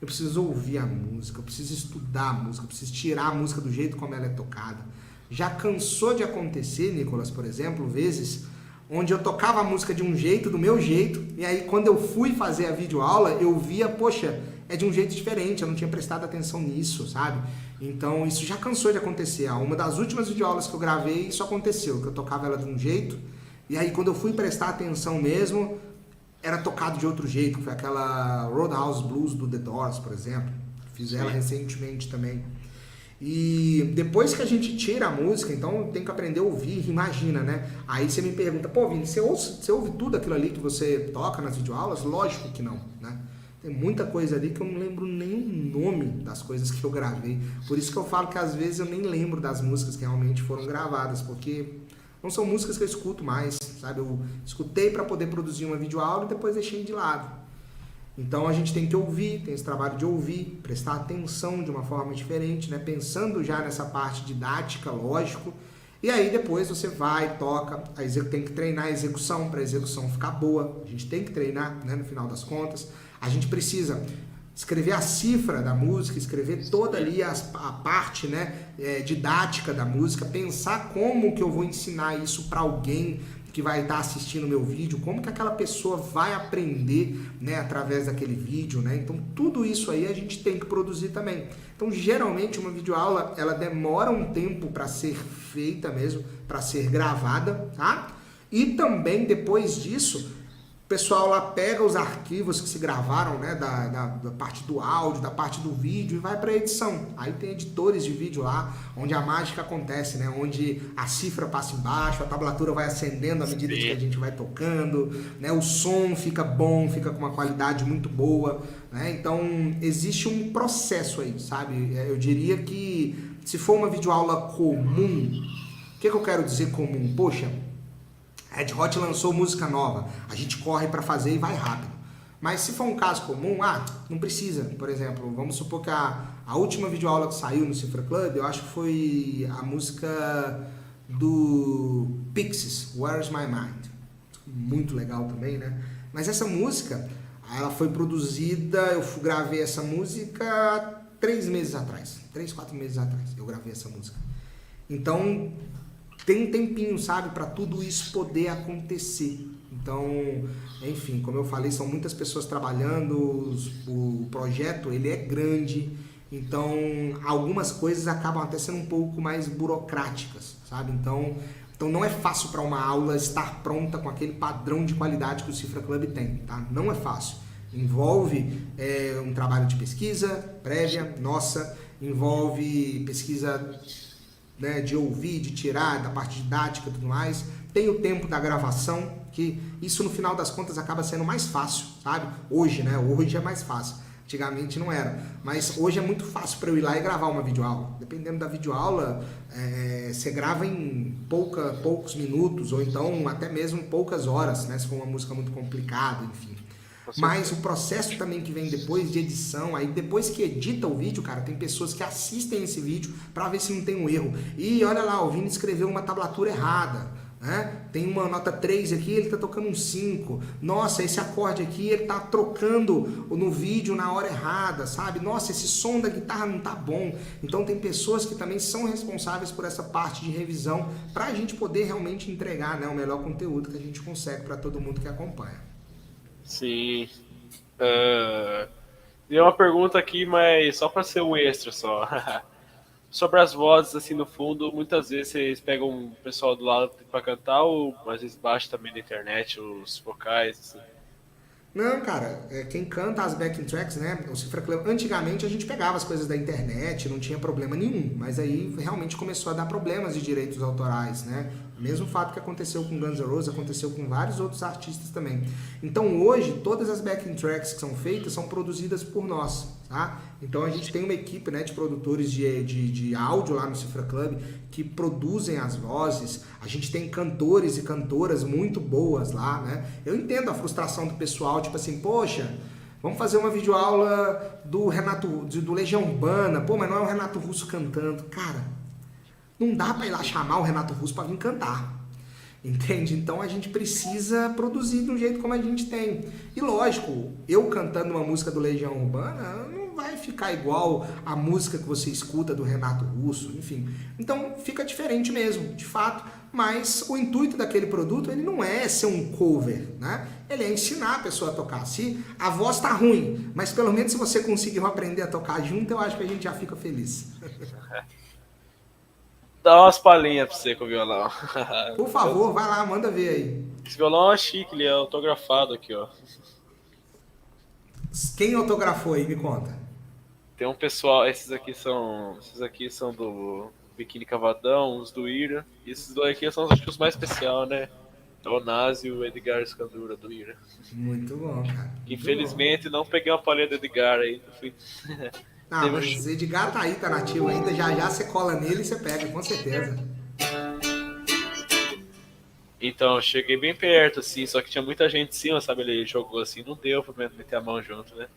Eu preciso ouvir a música, eu preciso estudar a música, eu preciso tirar a música do jeito como ela é tocada. Já cansou de acontecer, Nicolas, por exemplo, vezes onde eu tocava a música de um jeito, do meu jeito, e aí quando eu fui fazer a videoaula, eu via, poxa, é de um jeito diferente, eu não tinha prestado atenção nisso, sabe? Então isso já cansou de acontecer. Uma das últimas videoaulas que eu gravei, isso aconteceu, que eu tocava ela de um jeito, e aí quando eu fui prestar atenção mesmo, era tocado de outro jeito, que foi aquela Roadhouse Blues do The Doors, por exemplo. Fiz ela recentemente também. E depois que a gente tira a música, então tem que aprender a ouvir, imagina, né? Aí você me pergunta, pô, Vini, você ouve tudo aquilo ali que você toca nas videoaulas? Lógico que não, né? Tem muita coisa ali que eu não lembro nem o nome das coisas que eu gravei. Por isso que eu falo que às vezes eu nem lembro das músicas que realmente foram gravadas, porque não são músicas que eu escuto mais, sabe? Eu escutei para poder produzir uma videoaula e depois deixei de lado. Então a gente tem que ouvir, tem esse trabalho de ouvir, prestar atenção de uma forma diferente, né? Pensando já nessa parte didática, lógico. E aí depois você vai, toca, tem que treinar a execução para a execução ficar boa. A gente tem que treinar, né, no final das contas. A gente precisa escrever a cifra da música, escrever toda ali a parte, né, didática da música, pensar como que eu vou ensinar isso para alguém que vai estar assistindo o meu vídeo, como que aquela pessoa vai aprender, né, através daquele vídeo, né? Então tudo isso aí a gente tem que produzir também. Então geralmente uma videoaula ela demora um tempo para ser feita mesmo, para ser gravada, tá? E também depois disso o pessoal lá pega os arquivos que se gravaram, né, da parte do áudio, da parte do vídeo e vai para a edição. Aí tem editores de vídeo lá, onde a mágica acontece, né, onde a cifra passa embaixo, a tablatura vai acendendo à medida que a gente vai tocando, né, o som fica bom, fica com uma qualidade muito boa, né? Então existe um processo aí, sabe? Eu diria que se for uma videoaula comum, O que eu quero dizer comum? Poxa, Red Hot lançou música nova, a gente corre para fazer e vai rápido. Mas se for um caso comum, não precisa. Por exemplo, vamos supor que a última videoaula que saiu no Cifra Club, eu acho que foi a música do Pixies, Where's My Mind. Muito legal também, né? Mas essa música, ela foi produzida, eu gravei essa música 3 meses atrás. 3, 4 meses atrás eu gravei essa música. Então, tem um tempinho, sabe, para tudo isso poder acontecer. Então, enfim, como eu falei, são muitas pessoas trabalhando, o projeto, ele é grande, então algumas coisas acabam até sendo um pouco mais burocráticas, sabe? Então não é fácil para uma aula estar pronta com aquele padrão de qualidade que o Cifra Club tem, tá? Não é fácil. Envolve um trabalho de pesquisa prévia, nossa, envolve pesquisa, né, de ouvir, de tirar, da parte didática e tudo mais. Tem o tempo da gravação, que isso no final das contas acaba sendo mais fácil, sabe? Hoje, né? Hoje é mais fácil. Antigamente não era. Mas hoje é muito fácil para eu ir lá e gravar uma videoaula. Dependendo da videoaula, você grava em poucos minutos, ou então até mesmo poucas horas, né? Se for uma música muito complicada, enfim. Mas o processo também que vem depois de edição, aí depois que edita o vídeo, cara, tem pessoas que assistem esse vídeo para ver se não tem um erro. E olha lá, o Vini escreveu uma tablatura errada. Né? Tem uma nota 3 aqui, ele tá tocando um 5. Nossa, esse acorde aqui ele tá trocando no vídeo na hora errada, sabe? Nossa, esse som da guitarra não tá bom. Então tem pessoas que também são responsáveis por essa parte de revisão para a gente poder realmente entregar, né, o melhor conteúdo que a gente consegue para todo mundo que acompanha. Sim. Tem uma pergunta aqui, mas só para ser um extra só. Sobre as vozes, assim, no fundo, muitas vezes vocês pegam um pessoal do lado para cantar, ou às vezes baixa também na internet os vocais, assim. Não, cara, quem canta as backing tracks, né? O Cifra Club, antigamente a gente pegava as coisas da internet, não tinha problema nenhum, mas aí realmente começou a dar problemas de direitos autorais, né? O mesmo fato que aconteceu com Guns N' Roses, aconteceu com vários outros artistas também. Então hoje, todas as backing tracks que são feitas são produzidas por nós, tá? Então a gente tem uma equipe, né, de produtores de áudio lá no Cifra Club que produzem as vozes. A gente tem cantores e cantoras muito boas lá, né? Eu entendo a frustração do pessoal, tipo assim, poxa, vamos fazer uma videoaula do Legião Urbana, pô, mas não é o Renato Russo cantando. Cara, não dá pra ir lá chamar o Renato Russo pra vir cantar. Entende? Então a gente precisa produzir de um jeito como a gente tem. E lógico, eu cantando uma música do Legião Urbana não vai ficar igual a música que você escuta do Renato Russo, enfim. Então fica diferente mesmo, de fato. Mas o intuito daquele produto, ele não é ser um cover, né? Ele é ensinar a pessoa a tocar. Se a voz tá ruim, mas pelo menos se você conseguir aprender a tocar junto, eu acho que a gente já fica feliz. Dá umas palhinhas pra você com o violão. Por favor, vai lá, manda ver aí. Esse violão é chique, ele é autografado aqui, ó. Quem autografou aí, me conta. Tem um pessoal, esses aqui são do Biquíni Cavadão, os do Ira. E esses dois aqui são acho que os mais especial, né? É o Nazi e o Edgar Escandura do Ira. Muito bom, cara. Muito Infelizmente não peguei uma palha do Edgar aí. Fui... Não, mas o Edgar tá aí, tá nativo ainda, já você cola nele e você pega, com certeza. Então, eu cheguei bem perto, assim, só que tinha muita gente em cima, sabe? Ele jogou assim, não deu pra meter a mão junto, né?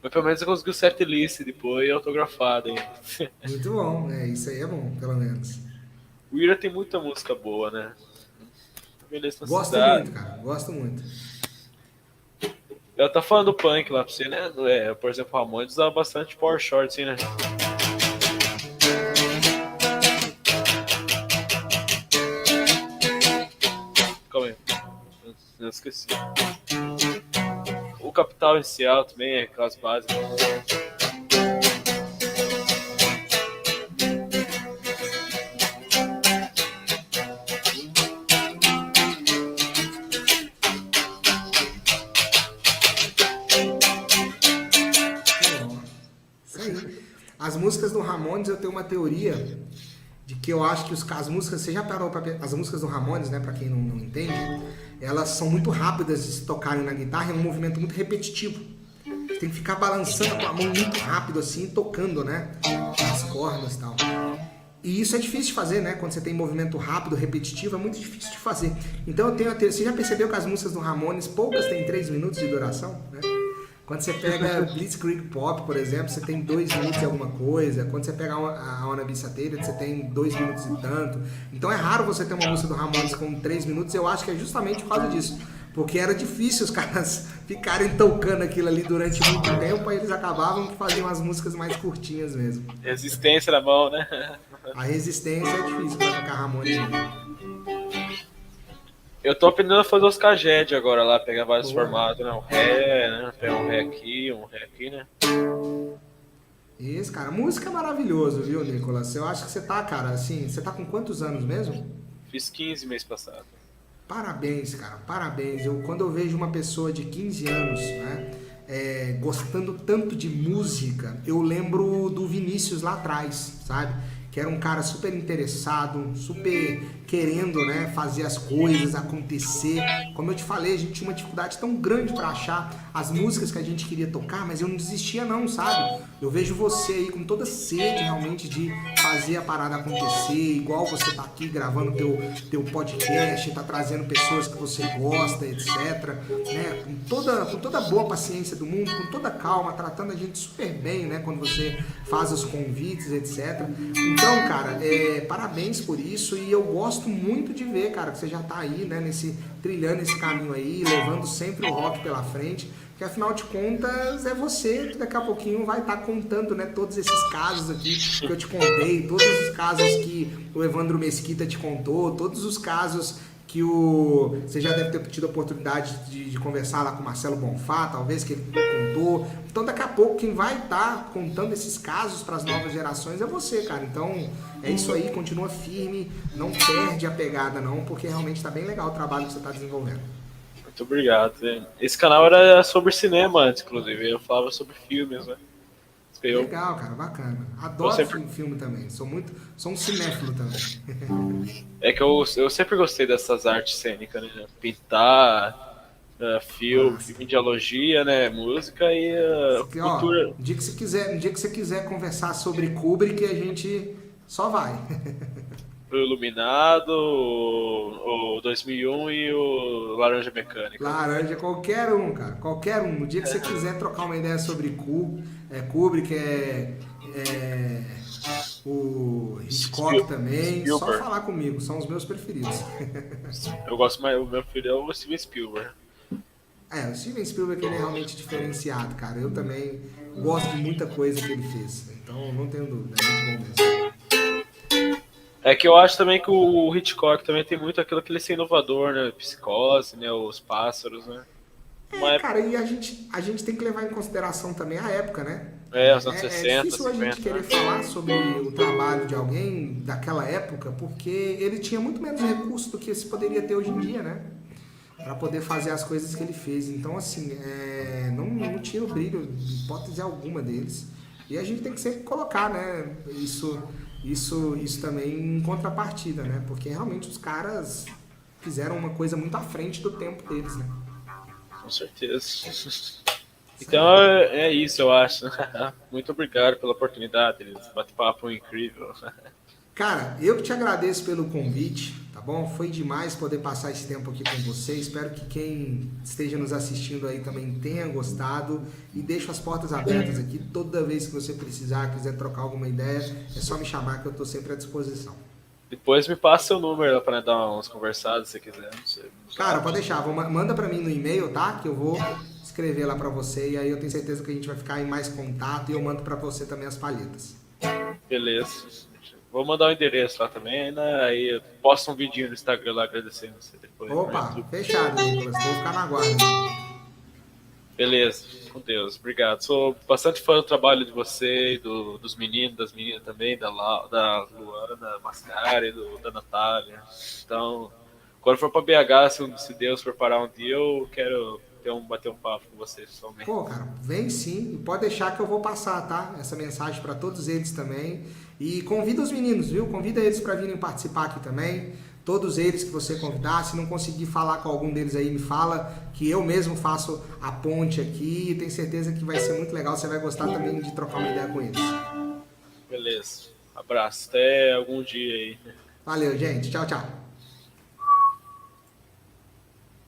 Mas pelo menos eu consegui o setlist depois autografado ainda. Muito bom, né? Isso aí é bom, pelo menos. O Ira tem muita música boa, né? Beleza, gosto muito, cara, gosto muito. Eu tô falando do punk lá pra você, né? Por exemplo, o Ramones usava bastante power short, assim, né? Calma aí. Eu esqueci. O Capital Inicial também é aquelas bases. As músicas do Ramones, eu tenho uma teoria de que eu acho que as músicas, você já parou para as músicas do Ramones, né, para quem não entende, elas são muito rápidas de se tocarem na guitarra, é um movimento muito repetitivo. Você tem que ficar balançando com a mão muito rápido assim, tocando, né, as cordas e tal. E isso é difícil de fazer, né? Quando você tem movimento rápido, repetitivo, é muito difícil de fazer. Então eu tenho a ter... Você já percebeu que as músicas do Ramones, poucas têm 3 minutos de duração, né? Quando você pega Blitzkrieg Pop, por exemplo, você tem 2 minutos e alguma coisa. Quando você pega a Wanna Be Saturated, você tem 2 minutos e tanto. Então é raro você ter uma música do Ramones com 3 minutos. Eu acho que é justamente por causa disso. Porque era difícil os caras ficarem tocando aquilo ali durante muito tempo, aí eles acabavam que faziam as músicas mais curtinhas mesmo. Resistência na mão, né? A resistência é difícil pra tocar Ramones. Eu tô aprendendo a fazer os caged agora lá, pegar vários Boa. formatos, né? Um Ré, né? Pegar um Ré aqui, né? Isso, cara. Música é maravilhoso, viu, Nicolas? Eu acho que você tá, cara, assim, você tá com quantos anos mesmo? Fiz 15 mês passado. Parabéns, cara, parabéns. Quando eu vejo uma pessoa de 15 anos, né, gostando tanto de música, eu lembro do Vinícius lá atrás, sabe? Que era um cara super interessado, super querendo, né, fazer as coisas acontecer. Como eu te falei, a gente tinha uma dificuldade tão grande para achar as músicas que a gente queria tocar, mas eu não desistia não, sabe? Eu vejo você aí com toda sede realmente de fazer a parada acontecer, igual você tá aqui gravando teu podcast, tá trazendo pessoas que você gosta, etc, né? Com toda a boa paciência do mundo, com toda calma, tratando a gente super bem, né, quando você faz os convites, etc. Então, cara, parabéns por isso, e eu gosto muito de ver, cara, que você já tá aí, né, trilhando esse caminho aí, levando sempre o rock pela frente, porque afinal de contas é você que daqui a pouquinho vai estar contando, né, todos esses casos aqui que eu te contei, todos os casos que o Evandro Mesquita te contou, todos os casos que você já deve ter tido a oportunidade de conversar lá com o Marcelo Bonfá, talvez, que ele contou. Então daqui a pouco quem vai estar contando esses casos para as novas gerações é você, cara. Então é isso aí, continua firme, não perde a pegada não, porque realmente está bem legal o trabalho que você está desenvolvendo. Muito obrigado. Esse canal era sobre cinema antes, inclusive. Eu falava sobre filmes, né? Legal, cara, bacana. Adoro sempre... filme também. Sou um cinéfilo também. É que eu sempre gostei dessas artes cênicas, né? Pintar, filme, videologia, né? Música e cultura. Ó, um dia que você quiser conversar sobre Kubrick, a gente só vai. O Iluminado, o 2001 e o Laranja Mecânica. Laranja, qualquer um, cara. Qualquer um. No dia que você quiser trocar uma ideia sobre Kubrick, o Hitchcock também, Spielberg. só falar comigo. São os meus preferidos. Eu gosto mais, o meu filho é o Steven Spielberg. O Steven Spielberg ele é realmente diferenciado, cara. Eu também gosto de muita coisa que ele fez. Então, não tenho dúvida. É muito bom mesmo. É que eu acho também que o Hitchcock também tem muito aquilo que ele é inovador, né? Psicose, né? Os pássaros, né? Cara, e a gente tem que levar em consideração também a época, né? Os anos 60, é difícil 50, a gente querer falar sobre o trabalho de alguém daquela época, porque ele tinha muito menos recursos do que se poderia ter hoje em dia, né? Para poder fazer as coisas que ele fez. Então, assim, não tira o brilho de hipótese alguma deles. E a gente tem que sempre colocar, né? Isso também em contrapartida, né? Porque realmente os caras fizeram uma coisa muito à frente do tempo deles, né? Com certeza. Então é isso, eu acho. Muito obrigado pela oportunidade, esse bate-papo incrível. Cara, eu que te agradeço pelo convite, tá bom? Foi demais poder passar esse tempo aqui com você. Espero que quem esteja nos assistindo aí também tenha gostado. E deixo as portas abertas aqui. Toda vez que você precisar, quiser trocar alguma ideia, é só me chamar que eu estou sempre à disposição. Depois me passa seu número para dar umas conversadas, se quiser. Cara, pode deixar. Manda para mim no e-mail, tá? Que eu vou escrever lá para você. E aí eu tenho certeza que a gente vai ficar em mais contato. E eu mando para você também as palhetas. Beleza. Vou mandar o endereço lá também, né? Aí eu posto um vídeo no Instagram lá agradecendo você depois. Opa, fechado, Nicolas. Vou ficar na guarda. Beleza, com Deus. Obrigado. Sou bastante fã do trabalho de você, dos meninos, das meninas também, da Luana Mascari, da Natália. Então, quando for para BH, se Deus for parar um dia, eu quero bater um papo com vocês pessoalmente. Pô, cara, vem sim. E pode deixar que eu vou passar, tá? Essa mensagem para todos eles também. E convida os meninos, viu? Convida eles para virem participar aqui também. Todos eles que você convidar. Se não conseguir falar com algum deles aí, me fala, que eu mesmo faço a ponte aqui. E tenho certeza que vai ser muito legal. Você vai gostar também de trocar uma ideia com eles. Beleza. Abraço, até algum dia aí. Valeu, gente. Tchau, tchau.